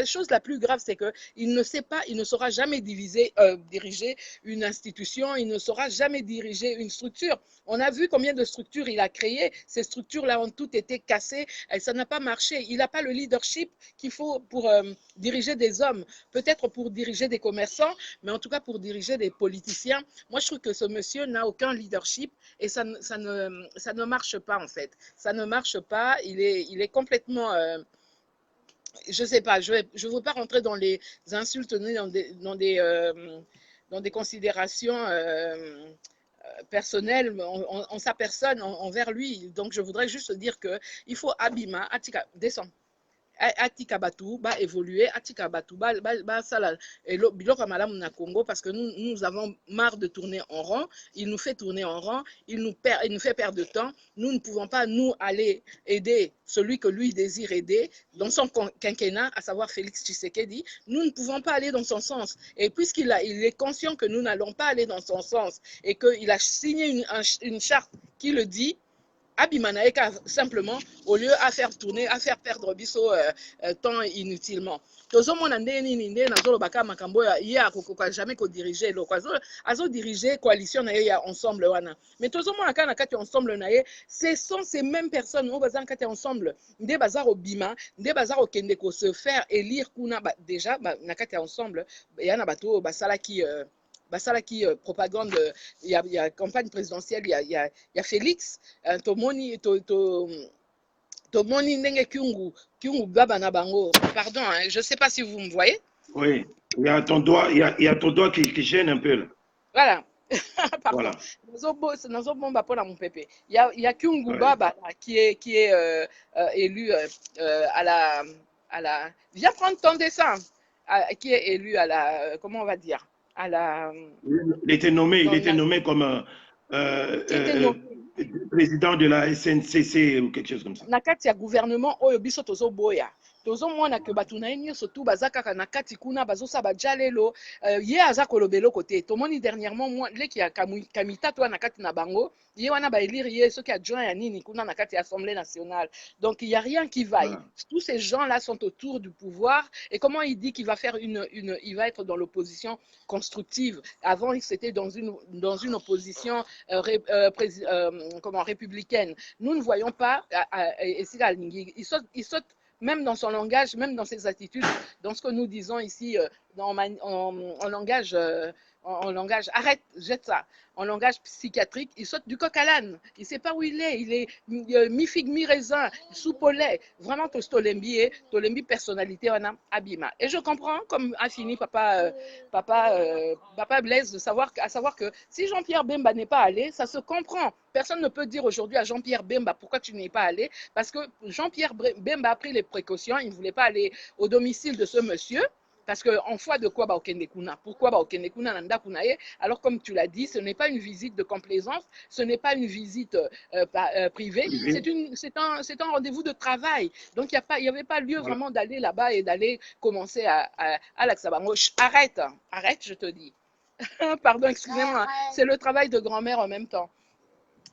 chose la plus grave, c'est qu'il ne sait pas, il ne saura jamais diriger une institution, il ne saura jamais diriger une structure. On a vu combien de structures il a créées. Ces structures-là ont toutes été cassées et ça n'a pas marché. Il n'a pas le leadership qu'il faut pour diriger des hommes, peut-être pour diriger des commerçants, mais en tout cas pour diriger des politiciens. Moi, je trouve que ce monsieur n'a aucun leadership et ça ne marche pas en fait. Ça ne marche pas. Il est complètement... je ne sais pas, je ne veux pas rentrer dans les insultes, dans des considérations... personnel en sa personne envers lui. Donc, je voudrais juste dire qu'il faut Abima, Atika, descend. Atika Batou, va évoluer, Atika Batou, Sala, et Biloko Malam na Congo, parce que nous avons marre de tourner en rond. Il nous fait tourner en rond, il nous fait perdre de temps. Nous ne pouvons pas, nous, aller aider celui que lui désire aider dans son quinquennat, à savoir Félix Tshisekedi. Nous ne pouvons pas aller dans son sens. Et puisqu'il est conscient que nous n'allons pas aller dans son sens et qu'il a signé une charte qui le dit, Abimanaeka simplement, au lieu à faire tourner, à faire perdre biso temps inutilement. Tozomona ndeni nde nazolo baka makambo ya kokoka jamais ko diriger loko azo diriger coalition na ya ensemble wana. Mais tozomona kana kati ensemble na ye, ce sont ces mêmes personnes au bazan kati ensemble nde bazaro bima, nde bazaro kende ko se faire élire kuna déjà na kati ensemble ya na bato basala qui propagande, il y a campagne présidentielle, il y a Félix, Tomoni Ndenge Kyungu Baba Nabango. Pardon, hein, je ne sais pas si vous me voyez. Oui, il y a ton doigt, il y a ton doigt qui gêne un peu là. Voilà. Pardon. Voilà. Il y a Kyungu Baba qui est élu à la... Viens prendre ton dessin. Qui est élu à la... Comment on va dire? Il était nommé comme président de la SNCC ou quelque chose comme ça. Nakati ya gouvernement oyo biso tozoboya. Tozomona ke batu na nyonso tu bazaka na kati kuna bazosa bajalelo ye aza kolobelo côté. Tomoni dernièrement moi leki ya kamita to na kati na bango ye wana ba élire ye ceux qui adjoint ya nini kuna na kati ya Assemblée nationale. Donc il y a rien qui vaille. Tous ces gens-là sont autour du pouvoir et comment il dit qu'il va faire il va être dans l'opposition constructive. Avant c'était dans une opposition républicaine. Nous ne voyons pas il saute même dans son langage, même dans ses attitudes, dans ce que nous disons ici en langage, arrête, jette ça, en langage psychiatrique, il saute du coq à l'âne. Il ne sait pas où il est mi-figue, mi-raisin, soupe au lait. Vraiment, Tolembi personnalité, on a Abima. Et je comprends, comme a fini papa Blaise, à savoir que si Jean-Pierre Bemba n'est pas allé, ça se comprend. Personne ne peut dire aujourd'hui à Jean-Pierre Bemba pourquoi tu n'es pas allé, parce que Jean-Pierre Bemba a pris les précautions, il ne voulait pas aller au domicile de ce monsieur. Parce qu'en foi de quoi pourquoi alors comme tu l'as dit, ce n'est pas une visite de complaisance, ce n'est pas une visite privée, c'est un rendez-vous de travail. Donc il n'y avait pas lieu vraiment d'aller là-bas et d'aller commencer à l'Aksabango. Arrête, je te dis. Pardon, excusez-moi, c'est le travail de grand-mère en même temps.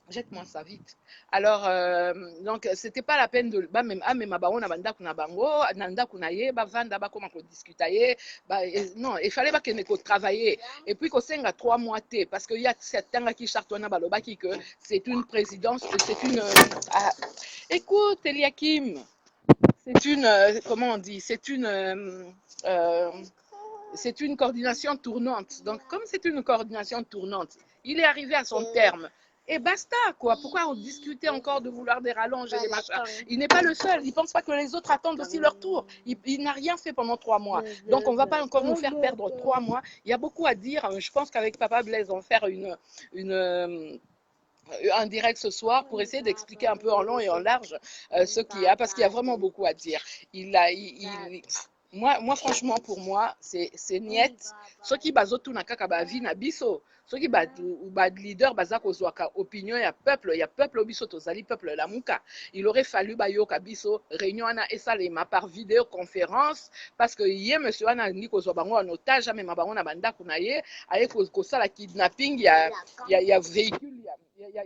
Jette-moi ça vite. Alors, donc, c'était pas la peine de. Bah, même, ah, mais ma baron, na kuna bango, nanda kuna ye, ba vanda, ba comment qu'on discute ye. Bah, non, il fallait pas qu'on travailler. Et puis, qu'on s'enga 3 mois, parce qu'il y a certains qui chartonnent, bah, le baki que c'est une présidence, c'est une. Ah, écoute, Eliakim, c'est une. Comment on dit? Euh, c'est une coordination tournante. Donc, comme c'est une coordination tournante, il est arrivé à son terme. Et basta, quoi. Pourquoi on discutait encore de vouloir des rallonges et des machins? Il n'est pas le seul. Il ne pense pas que les autres attendent aussi leur tour. Il n'a rien fait pendant 3 mois. Donc, on ne va pas encore nous faire perdre 3 mois. Il y a beaucoup à dire. Je pense qu'avec Papa Blaise, on va faire un direct ce soir pour essayer d'expliquer un peu en long et en large ce qu'il y a, parce qu'il y a vraiment beaucoup à dire. Moi, franchement, pour moi, c'est niet. Ceux qui basent tout na kaka ba vie na biso, ceux qui bad leader baza kozwaka opinion ya peuple biso tozali peuple la muka. Il aurait fallu ba yoka biso réunion ana esalema par vidéoconférence parce que hier monsieur ana ni kozwa bango en otage mais ma bango na banda kuna ye aye kosala kidnapping ya véhicule il y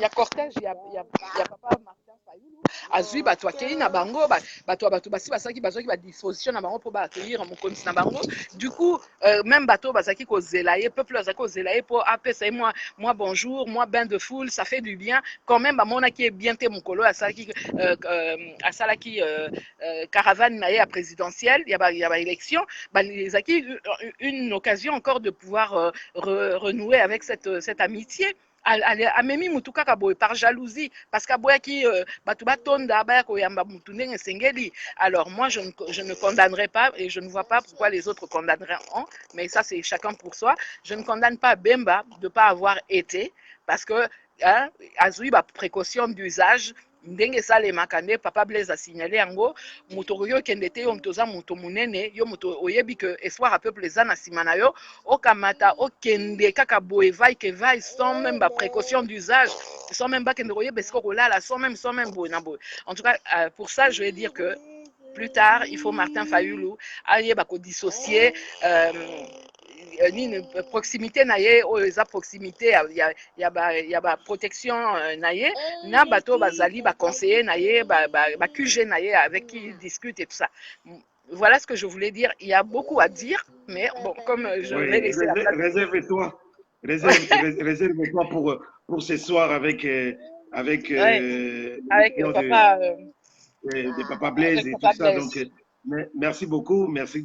a cortège, il y a papa Martin Fayulu. Azui bato akei na bango, bato basi basaki bazaki ba disposition na bango pour ba accueillir mon konti na bango. Du coup, même bato basaki ko zelaye, peuple basaki ko zelaye pour appeler moi bonjour, moi bain de foule, ça fait du bien. Quand même ba mona qui est bien té mon colo à salaki caravane naie à présidentielle, il y a élection, les acquis une occasion encore de pouvoir renouer avec cette amitié. Amemi mutu kaka boye par jalousie parce qu'aboyaki batu batonda baya koyamba mutu ndenge sengeli. Alors moi je ne condamnerai pas et je ne vois pas pourquoi les autres condamneraient, mais ça c'est chacun pour soi. Je ne condamne pas Bemba de ne pas avoir été parce que azui ba précaution d'usage ndenge esalemaka nde Papa Blaise a signalé yango moto oyo okende te yo moto oza moto monene yo moto oyebi ke espoir a peuple eza na nsima na yo okamata okende kaka boye vai ke vai sans même ba précaution d'usage, sans même bakende koyeba esika kolala, sans même boye na boye. En tout cas pour ça je vais dire que plus tard il faut Martin Fayulu ayeba kodissocier nini proximité na ye oyo eza proximité ya ba protection na ye na bato bazali ba conseiller na ye ba QG na ye avec qui il discute et tout ça. Voilà ce que je voulais dire. Il y a beaucoup à dire, mais bon, comme je vais laisser la place. Réserve-toi pour ce soir avec avec papa de Papa Blaise et tout ça. Donc, merci beaucoup, merci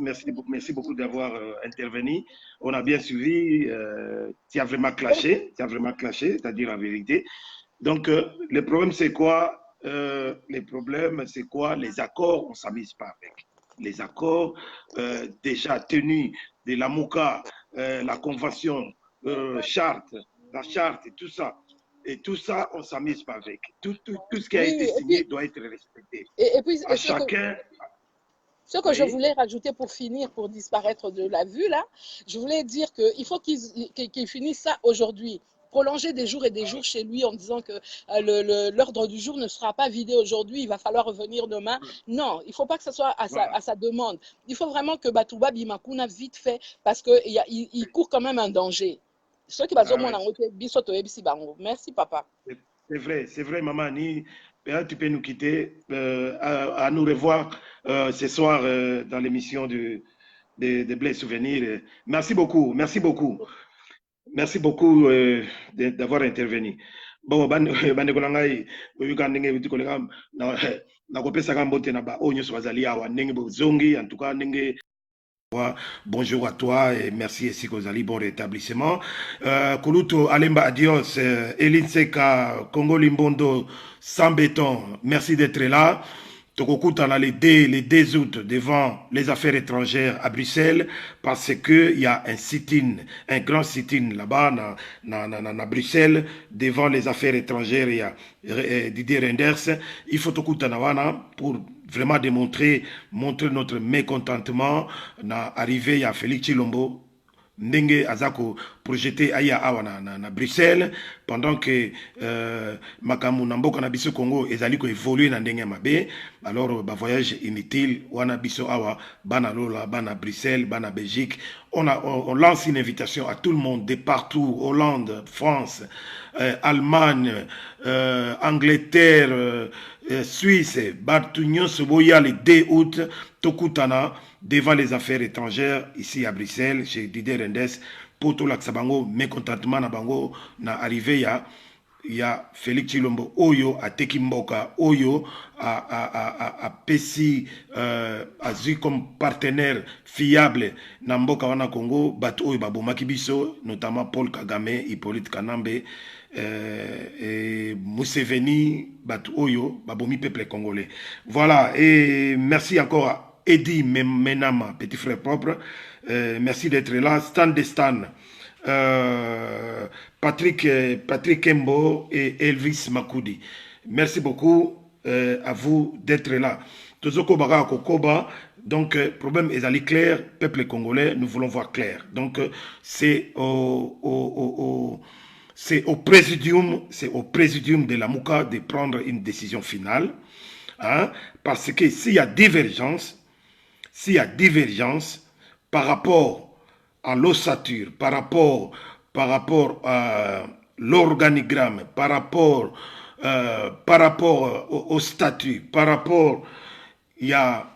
beaucoup d'avoir intervenu. On a bien suivi. Tu as vraiment clashé, c'est-à-dire la vérité. Donc, le problème, c'est quoi? Les accords, on ne s'amuse pas avec. Les accords déjà tenus de la MOUCA, la convention, la charte et tout ça. Et tout ça, on ne s'amuse pas avec. Tout ce qui a été signé doit être respecté. Et puis, à chacun. Ce que je voulais rajouter pour finir, pour disparaître de la vue, là, je voulais dire qu'il faut qu'il finisse ça aujourd'hui. Prolonger des jours et des jours chez lui en disant que l'ordre du jour ne sera pas vidé aujourd'hui, il va falloir revenir demain. Non, il ne faut pas que ce soit à sa demande. Il faut vraiment que Batouba Bimakuna vite fait, parce qu'il court quand même un danger. Ceux qui merci papa. C'est vrai, maman. Tu peux nous quitter, à nous revoir ce soir dans l'émission de Blaise Souvenir. Merci beaucoup d'avoir intervenu. Bon, bandeko na ngai oyuka ndenge bitukolenga na kopesa mbote na ba onyo so bazali awa ndenge bozongi en tout cas ndenge. Bonjour à toi et merci ici Kozali, bon rétablissement. Koluto Alemba adios, Eline Seka, Congo Limbondo, sans béton, merci d'être là. Tokokuta on a les 2 août devant les affaires étrangères à Bruxelles parce que il y a un grand sit-in là-bas à Bruxelles devant les affaires étrangères. Il y a Didier Renders. Il faut tokuta nawana pour vraiment montrer notre mécontentement. Na arrivé il y a Félix Chilombo. ndenge azako projeté aya awa na Bruxelles pendant que makamu na mboka na biso Congo ezali ko évoluer na ndenge mabe. Alors ba voyage inutile wana biso awa bana lola bana Bruxelles bana Belgique on lance une invitation à tout le monde de partout, Hollande, France, Allemagne, Angleterre, Suisse, Bartugnon Soboya le 2 août Tokutana devant les affaires étrangères ici à Bruxelles chez Didier Rendes pour tout l'Aksabango mécontentement na bango na arrivé ya Félix Tshilombo Oyo a Tekimboka Oyo a Pessi a comme partenaire fiable na mboka wana Congo bato Oyo babomaki biso notamment Paul Kagame, Hippolyte Kanambe et Museveni bato Oyo babomi peuple congolais. Voilà, et merci encore à Eddie Menama, petit frère propre, merci d'être là. Stan Destan, Patrick Kembo et Elvis Makoudi. Merci beaucoup à vous d'être là. Tozoko Baga Kokoba, donc problème est allé clair, peuple congolais, nous voulons voir clair. Donc c'est au présidium de la Mouka de prendre une décision finale, hein, parce que s'il y a divergence par rapport à l'ossature, par rapport à l'organigramme, par rapport au statut, par rapport il y a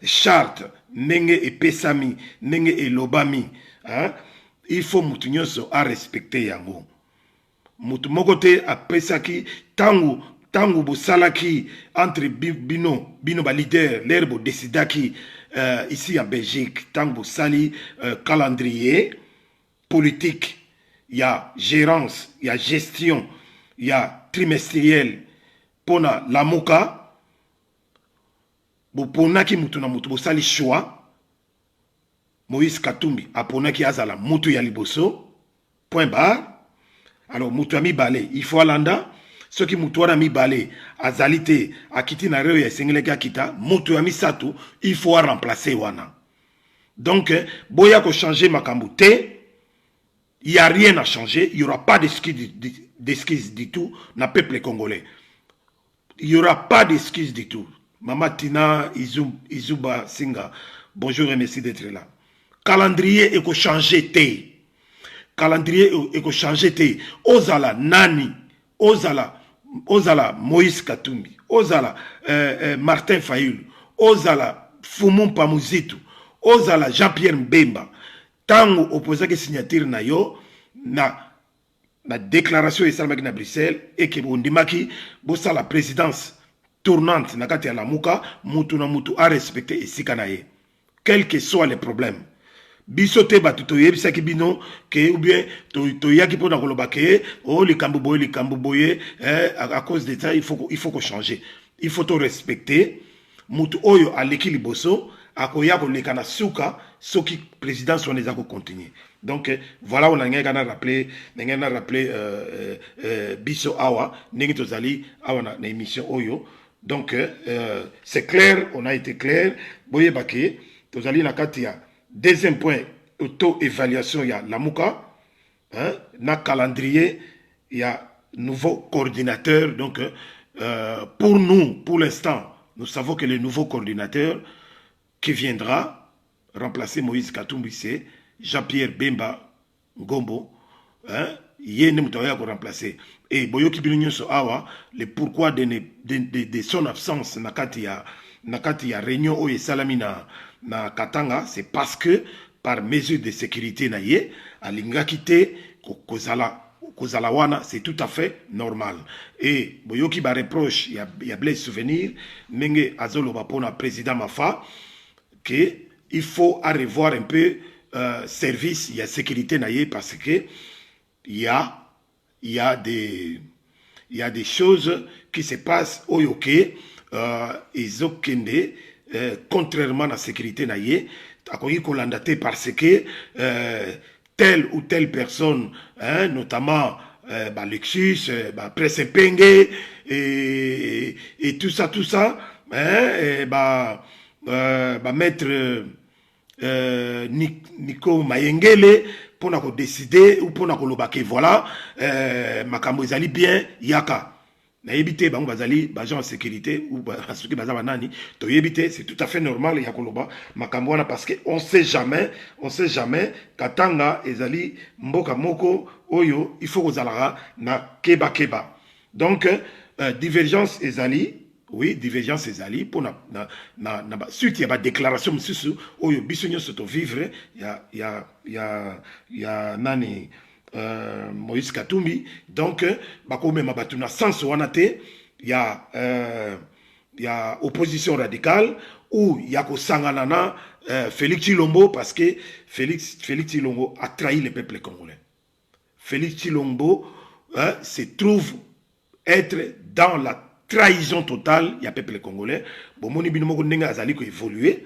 charte, nenge et pesami, nenge et lobami, hein, il faut mutunyoso à respecter yango. Mutu mokote a pesaki tangu bosalaki entre bino ba leader l'herbe décidaki ici en Belgique tangu sali calendrier politique, il y a gérance, il y a gestion, il y a trimestriel pona la moka boponaki mutu na mutu bosali choix. Moïse Katumbi aponaki azala mutu ya liboso point barre. Alors mutu ami balé il faut alanda ce qui mutu wana mi balé azalite akiti na reo ya sengeleka kita mutu ami sato il faut remplacer wana. Donc boya ko changer makambu te, il y a rien à changer, il y aura pas d'excuses du tout na peuple congolais. Il y aura pas d'excuses du tout. Mama Tina Izuba Singa, bonjour et merci d'être là. Calendrier est changer te. Calendrier est changer te. Ozala Nani, Ozala Moïse Katumbi, Ozala Martin Fayulu, Ozala Fumon Pamuzitu, Ozala Jean-Pierre Mbemba. Tango opposé que signature na yo na déclaration esalamaki na Bruxelles et que bondimaki bosa la présidence tournante na kati ya la muka mutu na mutu a respecter esika na ye quel que soit les problèmes. Biso te batu toyebisaki bino ke ou bien toyaki pona koloba ke o likambo boye à cause de ça il faut que changer. Il faut to respecter mutu oyo aleki liboso akoya koleka na suka soki président soit les continuer. Donc voilà on a rappelé biso awa ndenge tozali awa na émission oyo. Donc c'est clair, on a été clair boye bake tozali na kati ya deuxième point, auto-évaluation, il y a Lamuka, hein, na calendrier, il y a nouveau coordinateur. Donc, pour nous, pour l'instant, nous savons que le nouveau coordinateur qui viendra remplacer Moïse Katumbi, c'est Jean-Pierre Bemba Ngombo. Hein, il y a un remplacer. Et Boyoki Bilunyoso Awa, le pourquoi de son absence, nakati ya réunion ou salamina na Katanga, c'est parce que par mesure de sécurité na ye alinga kite kozala wana, c'est tout à fait normal. Et boyoki ba reproche ya Blaise Souvenir nenge azolo bapona président Mafa que il faut revoir un peu service ya sécurité na ye parce que il y a des choses qui se passent au yoke izokende contrairement à la sécurité naie, akoyi kolandate parce que telle ou telle personne, hein, notamment Lexus, Presse Penge et tout ça, hein, maître Nico Mayengele pour na ko décider ou pour na ko lobake voilà makambo ezali bien yaka na yebite bango bazali bagent en sécurité ou ceux qui bazaba nani to yebite c'est tout à fait normal ya koloba makambo wana parce que on sait jamais katanga ezali mboka moko oyo il faut kozalaka na keba donc divergence ezali. Oui, divergence ezali pour suite il y a des déclarations monsieur oyo bisonyo soto vivre ya nani Moïse Katumbi donc bako mema batu na sens wana te ya opposition radicale ou ya ko sangana na Félix Tshilombo parce que Félix Tshilombo a trahi le peuple congolais. Félix Tshilombo se trouve être dans la trahison totale, il y a peuple congolais. Bomoni bino moko ndenge azali ko évoluer.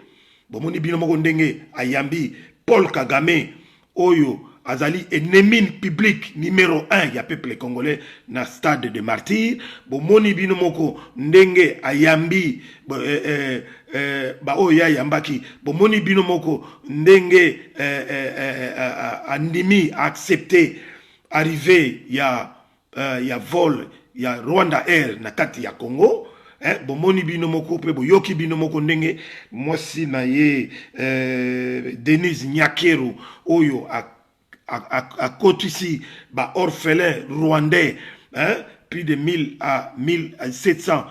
Bomoni bino moko ndenge ayambi Paul Kagame oyo azali ennemi public numéro 1 il y a peuple congolais na stade de martyr. Bomoni bino moko ndenge ayambi ba oya yambaki. Bomoni bino moko ndenge andimi accepter arriver ya vol il y a Rwanda Air na kati ya Congo bomoni bino moko pe boyoki bino moko ndenge mwasi na ye Denise Nyakero oyo a kotisi ba orphelin rwandais plus de 1000 à 1700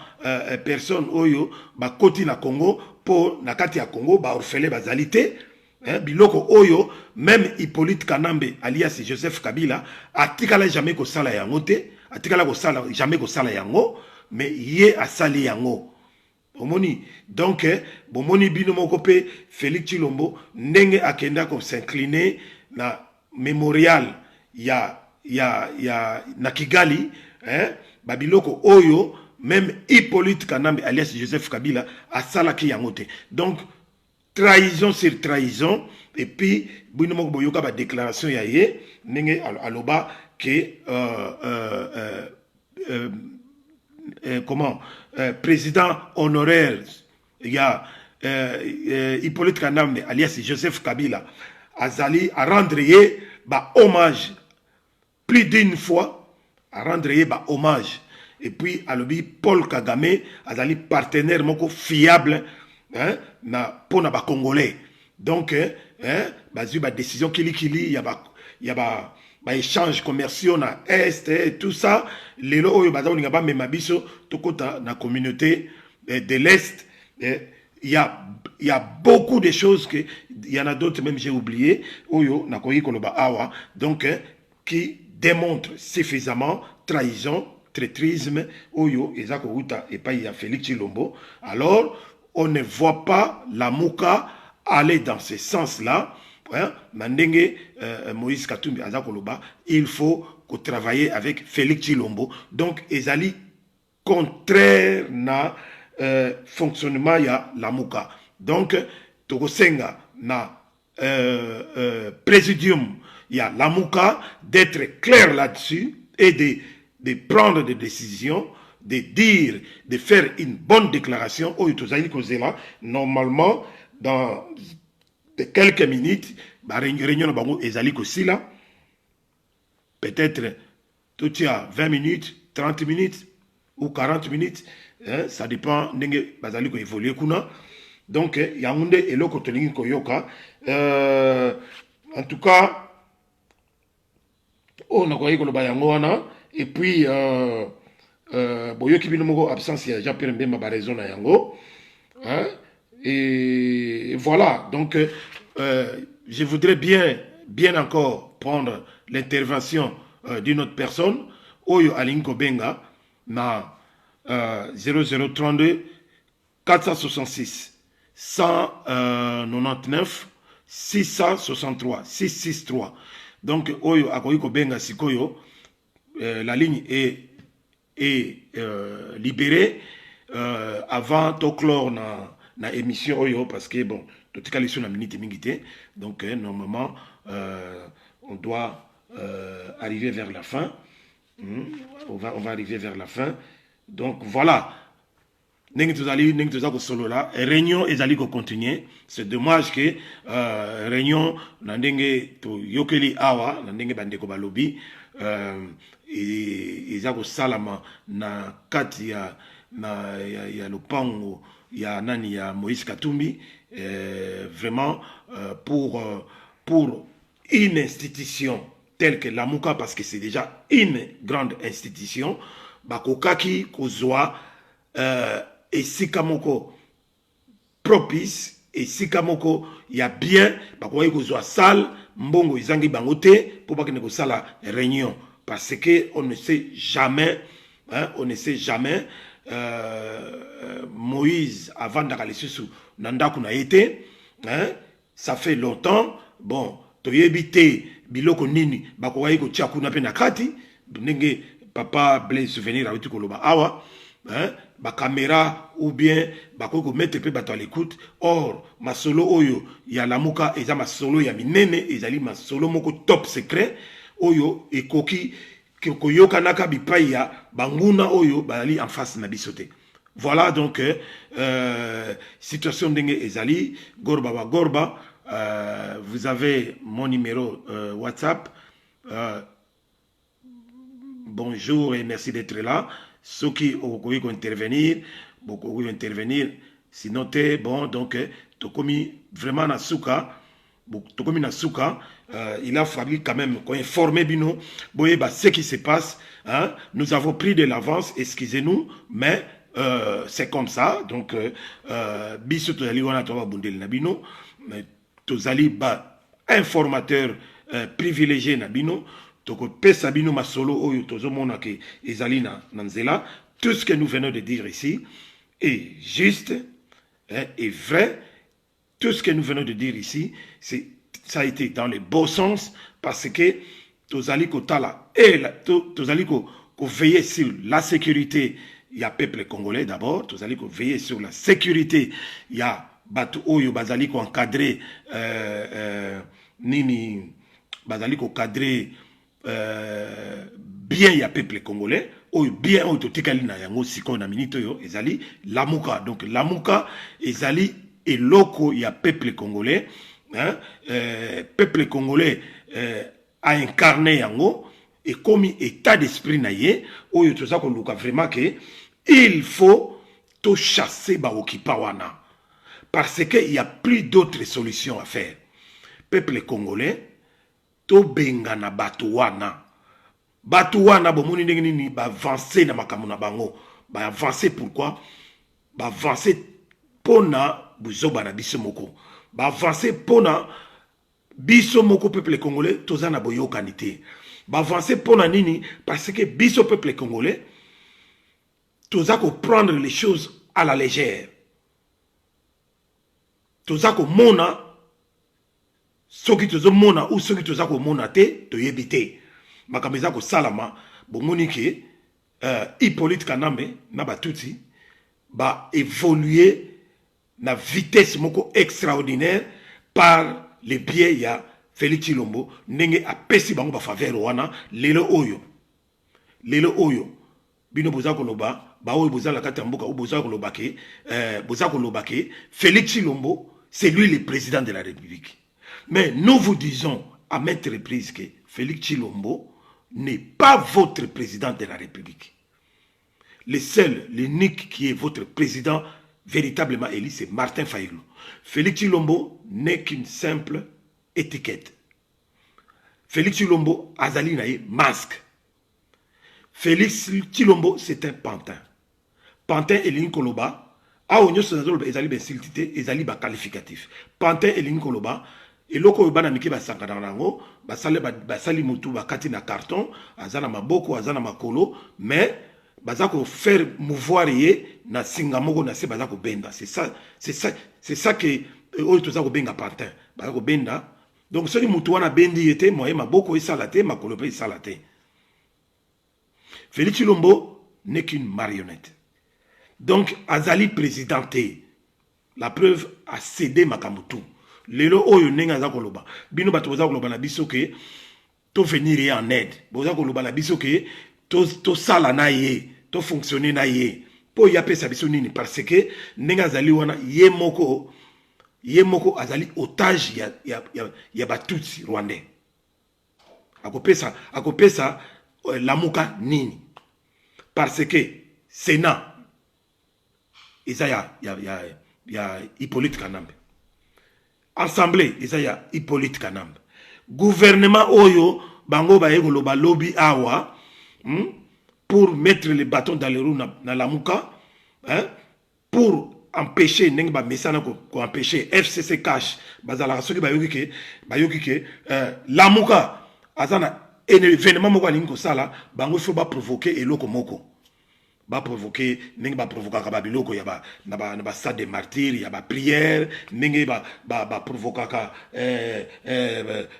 personnes oyo ba koti na Congo po na kati ya Congo ba orphelin bazalité biloko oyo même Hippolyte Kanambe alias Joseph Kabila atikala jamais ko sala yango te atikala ko sala jamais ko sala yango mais ye asali yango omoni donc bomoni bino moko pe Félix Tshilombo ndenge akenda ko s'incliner na mémorial ya na Kigali babiloko oyo même Hippolyte Kanambe alias Joseph Kabila asala ki yango te donc trahison sur trahison et puis bino moko boyoka ba déclaration ya ye ndenge aloba que président honoraire il y a Hippolyte Kanambe alias Joseph Kabila azali à rendre ye ba hommage plus d'une fois à rendre ye ba hommage et puis alobi Paul Kagame azali partenaire moko fiable na pona ba congolais donc bazu ba décision kili ya ba échange commerciaux na est et tout ça lelo oyo baza olinga ba mema biso tokota na communauté de l'est il y a beaucoup de choses que il y en a d'autres même j'ai oublié oyo na koyi koloba awa donc qui démontre suffisamment trahison traîtrisme oyo ezako uta et pas il y a Félix Tshilombo alors on ne voit pas la Mouka aller dans ce sens-là. Mandenge Moïse Katumbi Azakoloba, il faut travailler avec Félix Tshilombo. Donc, ezali contraire na fonctionnement ya la Mouka. Donc, Togosenga na présidium ya la Mouka d'être clair là-dessus et de prendre des décisions, de dire, de faire une bonne déclaration. Normalement, dans quelques minutes, réunion peut-être tout y a 20 minutes, 30 minutes ou 40 minutes, ça dépend de évoluer. Donc, Yaoundé et l'Okotolingi Koyoka. En tout cas, on a quoi et puis, boyoki bino moko absence ya Jean-Pierre Mbemba ba raison na yango et voilà donc je voudrais bien encore prendre l'intervention d'une autre personne oyo alinko benga na 0032 466 199 663 663 donc oyo akoyiko benga sikoyo la ligne est libéré avant de clore na émission oyo parce que bon tout cas les na minute mingité donc normalement on doit arriver vers la fin on va arriver vers la fin donc voilà Nengi tozali solo là, réunion ezali ko continuer. C'est dommage que réunion na ndenge to yokeli awa na ndenge bandeko balobi eza ko salama na kati ya lopango ya nani ya Moïse Katumbi, vraiment pour une institution telle que Lamuka, parce que c'est déjà une grande institution, bakokaki kozwa et sikamoko propice et sikamoko ya bien bakoki kozwa salle mbongo izangi bangote pour bakene ko sala réunion, parce que on ne sait jamais, hein, on ne sait jamais. Moïse avant d'aller sous nanda kuna été, hein, ça fait longtemps. Bon, toyebite biloko nini bakoki ko tia kuna pe na kati ndenge papa Blaise souvenir a koloba awa, hein, ba caméra ou bien bakoki ko mettre pe bato à l'écoute. Or masolo oyo ya Lamuka eza masolo ya minene, ezali masolo moko top secret oyo ekoki koyoka naka bipai ya banguna oyo bali en face na bisote. Voilà donc situation ndenge ezali gorba ba gorba. Vous avez mon numéro WhatsApp. Bonjour et merci d'être là. Ceux qui ont intervenir, beaucoup intervenir. Sinon t'es bon, donc tokomi vraiment na souka. Tokomi na souka. Il a fallu quand même qu'on informe bino. Boye ba ce qui se passe. Hein? Nous avons pris de l'avance, excusez-nous, mais c'est comme ça. Donc biso tozali wana toba bundeli na bino. Tozali ba informateur privilégié na bino. Toko pesa bino masolo oyo tozomona ke ezali na nzela. Tout ce que nous venons de dire ici est juste, hein, est vrai. Tout ce que nous venons de dire ici, ça a été dans le bon sens, parce que tozali ko tala et tozali ko veiller sur la sécurité. Il y a peuple congolais d'abord. Tozali ko veiller sur la sécurité. Il y a batu oyo bazali ko encadrer nini bazali ko cadrer bien ya peuple congolais oyo bien oyo totikali na yango siko na minute oyo ezali Lamuka. Donc Lamuka ezali eloko ya peuple congolais, hein, peuple congolais a incarné yango et comme état d'esprit na ye oyo toza ko luka vraiment que il faut to chasser ba okipa wana, parce que il y a plus d'autres solutions à faire. Peuple congolais to benga na batu wana bomoni ndenge nini ba avancer na makambo na bango, ba avancer. Pourquoi? Ba avancer pona buzoba na biso moko, ba avancer pona biso moko peuple congolais toza na boyokani te, ba avancer pona nini? Parce que biso peuple congolais toza ko prendre les choses à la légère, toza ko mona soki tozo mona ou soki toza ko mona te toyebi te makameza ko salama. Bomoni ke Hippolyte Kanambe na batuti ba évoluer na vitesse moko extraordinaire par le biais ya Félix Tshilombo ndenge apesi bango ba faveur wana lelo oyo bino boza koloba ba oyo boza la kati mboka ou boza koloba ke Félix Tshilombo c'est lui le président de la République. Mais nous vous disons à maintes reprises que Félix Tshilombo n'est pas votre président de la République. Le seul, l'unique qui est votre président véritablement élu, c'est Martin Fayulu. Félix Tshilombo n'est qu'une simple étiquette. Félix Tshilombo azali naye masque. Félix Tshilombo c'est un pantin. Pantin elingi koloba aonyo sezolo ezali ba siltité ezali ba qualificatif. Pantin elingi koloba eloko oyo bana miki basangana nango basali mutu bakati na carton azana maboko azana makolo, mais baza ko faire mouvoir ye na singa moko na se baza ko benda. C'est ça que oyo toza ko benga pantin baza ko benda. Donc soki mutu wana bendi yete moye maboko esala te makolo pe esala te. Félix Tshilombo n'est qu'une marionnette. Donc azali présidenté, la preuve a cédé makamutu. Lelo oyo nenga za koloba bino bato boza koloba na biso ke to venir en aide, boza koloba na biso ke to sala na ye, to fonctionner na ye, po ya pesa biso nini parce que ndenge azali wana ye moko azali otage ya batutsi rwandais akopesa lamuka nini parce que Sénat eza ya Hippolyte Kanambe, Assemblée eza ya Hippolyte Kanambe, gouvernement oyo bango baekolo balobi awa pour mettre les bâtons dans les roues na lamuka, pour empêcher ndenge ba mesana ko empêcher FCC cash bazala soki bayoki ke lamuka azana événement moko alingi kosala bango faut ba provoquer eloko moko ba provoquer ndenge ba provoquer ka biloko ya ba na ba stade de martyrs ya ba prière ndenge ba provoquer ka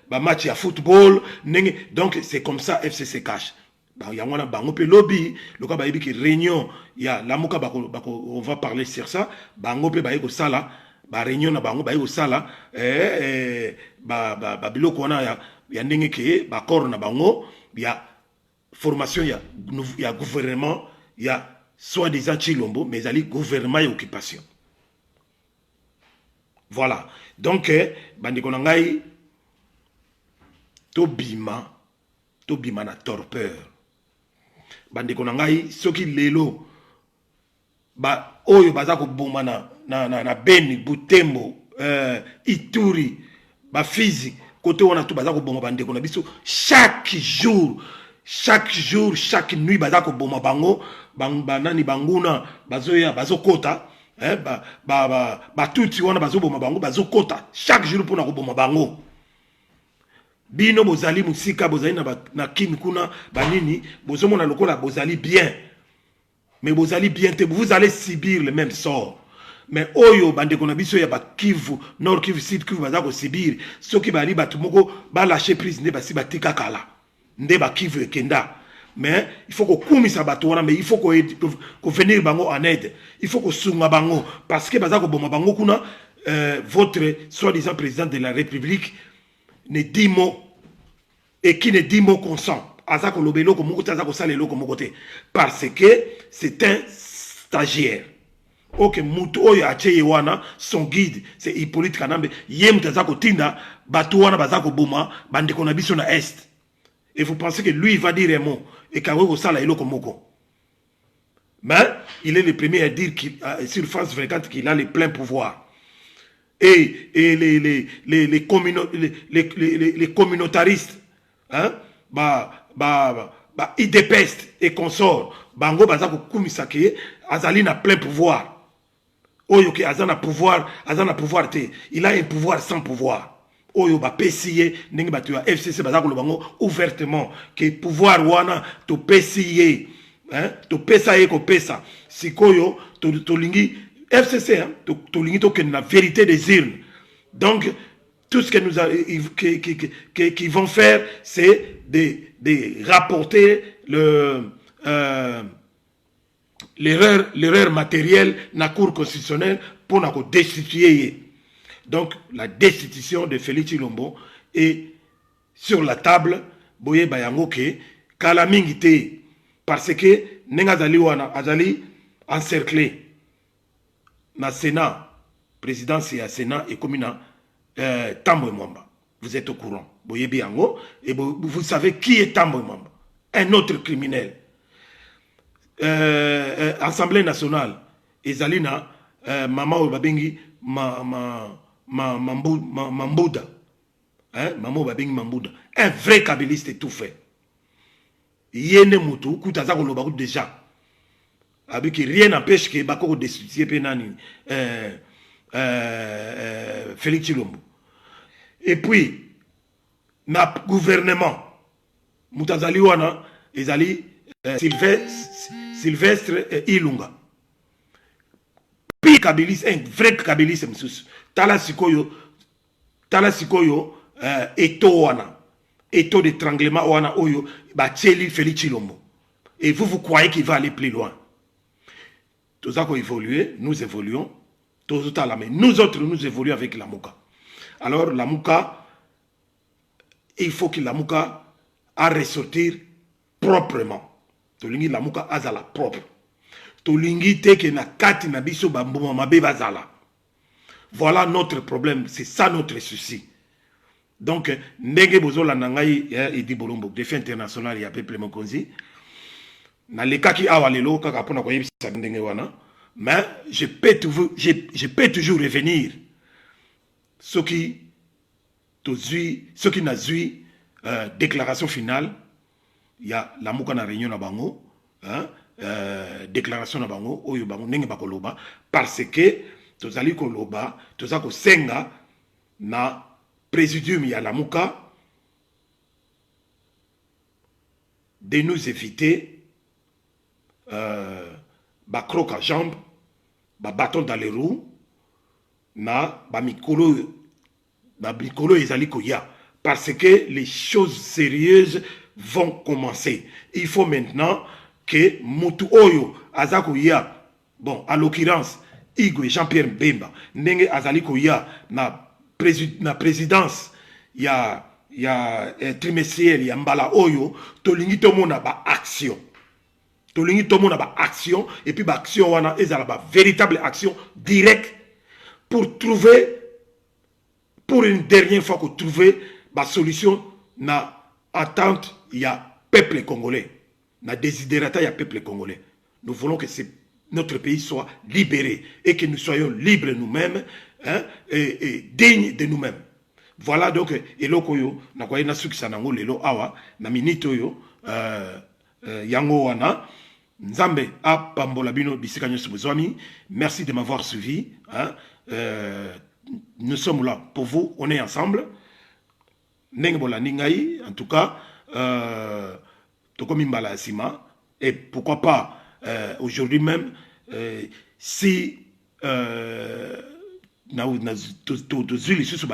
ba match ya football ndenge. Donc c'est comme ça FCC cash yangwana bango pe lobby loka ba yebiki réunion ya lamuka on va parler sur ça bango pe ba yeko sala ba réunion na bango ba yeko sala ba biloko wana ya ndenge ke ba corps na bango ya formation ya gouvernement ya soi-disant Chilombo mais ali gouvernement et occupation. Voilà donc bandiko na ngai to bima na torpeur bandeko na ngai soki lelo ba oyo baza ko boma na Beni Butembo Ituri ba Fizi côté wana to baza ko boma bandeko na biso chaque jour chaque nuit baza ko boma bango banani banguna bazoya bazokota ba tuti wana bazoboma bango bazokota chaque jour pour na ko boma bango. Bino bozali musika bozali na kimi kuna banini bozomona lokola bozali bien mais bozali bien te vous allez subir le même sort. Mais oyo bandeko na biso ya ba Kivu Nord Kivu Sud Kivu bazako subir soki bali batu moko ba lâcher prise nde basi batika kala nde ba Kivu ekenda. Mais il faut que kumisa batu wana mais il faut que venir bango en aide, il faut que sunga bango parce que bazako boma bango kuna votre soi-disant président de la République ne dit mot et qui ne dit mot consent azako lobelo ko moko azako salelo ko mokote parce que c'est un stagiaire. Ok mutu oyo acheye wana son guide c'est Hippolyte Kanambe yem azako tinda batu wana bazako boma bandeko na biso na est et vous pensez que lui il va dire un mot et quand vous sala eloko moko. Mais il est le premier à dire qu'il sur France 24 qu'il a le plein pouvoir. Et les communautaristes, hein, idépestes et consorts, bango bazako kumisake, azali na plein pouvoir. Oyo ke azana pouvoir te. Il a un pouvoir sans pouvoir. Oyo ba PCA, nengi batu ya FCC bazako lo bango ouvertement que pouvoir wana to PCA, hein, to pesa ko pesa. Sikoyo to lingi FCC, hein, la vérité des urnes. Donc, tout ce que qu'ils vont faire, c'est de rapporter l'erreur matérielle na Cour constitutionnelle pour nous destituer. Donc, la destitution de Félix Tshilombo est sur la table. Boye bayango ke kalamingite parce que nengazali wana azali encerclé. Na Sénat, présidence et à Sénat et comme Tambo Mwamba. Vous êtes au courant. Et vous savez qui est Tambo Mwamba. Un autre criminel. Assemblée nationale. Ezalina, Mama Babengi Mambouda. Mama Babengi Mambouda. Un vrai kabyliste est tout fait. Yene Moutou, Koutazako Lobarou déjà. Avec rien n'empêche que Bako destituer Penani Félix Tshilombo. Et puis, na gouvernement, Moutazali wana, ezali Sylvestre Ilunga. Puis Kabilis, un vrai Kabilis msus. Tala sikoyo, eto wana, eto d'étranglement wana oyo, bacheli Félix Tshilombo. Et vous croyez qu'il va aller plus loin? Tout ça qu'on évolue, nous évoluons. Tout ça là, mais nous autres, nous évoluons avec la Mouka. Alors la Mouka, il faut que la Mouka a ressortir proprement. La Mouka a la propre. tolingi te ke na kati na biso bambuma mabe bazala. Voilà notre problème, c'est ça notre souci. Donc, ndenge bozola nangai Edi Bolombo, défi international ya peuple mokonzi. Na lekaki awa lelo kaka pona ko yebisa ndenge wana, mais je peux toujours revenir. Ce qui n'a zui déclaration finale, il y a la mouka na réunion na bango, hein, déclaration na bango, oyo bango ndenge bakoloba, parce que tozali koloba, tozali kosenga na présidium ya la mouka de nous éviter ba croc à jambes, ba bâton dans les roues, na ba mikolo ezali koya, parce que les choses sérieuses vont commencer. Il faut maintenant que Moutou Oyo azako ya, bon, à l'occurrence Igwe Jean-Pierre Mbemba ndenge azali koya na présidence ya trimestriel ya mbala oyo tolingi tomona ba action. Tolingi tomona ba action et puis ba action wana ezala ba véritable action directe pour trouver, pour une dernière fois, qu'on trouve la solution na attente il y a peuple congolais, na desiderata il y a peuple congolais. Nous voulons que notre pays soit libéré et que nous soyons libres nous-mêmes, hein, et dignes de nous-mêmes. Voilà donc eloko yo na kwa ina sukisa nango lelo awa na minito yo yango wana nzambe a pambola bino bisika nyoso bozwami. Merci de m'avoir suivi, hein. Nous sommes là pour vous, on est ensemble. En tout cas, Tokomimbala Sima, et pourquoi pas aujourd'hui même, si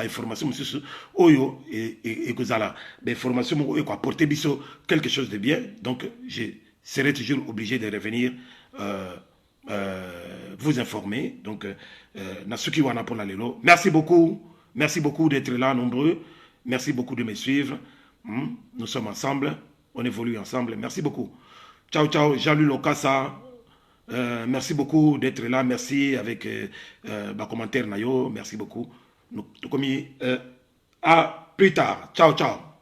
information oyo et information apporter biso quelque chose de bien, donc je serai toujours obligé de revenir vous informer. Donc merci beaucoup d'être là nombreux, merci beaucoup de me suivre. Nous sommes ensemble, on évolue ensemble. Merci beaucoup. Ciao ciao, Jean-Louis Lokassa. Merci beaucoup d'être là, merci avec ma commentaire nayo, merci beaucoup. À plus tard. Ciao ciao.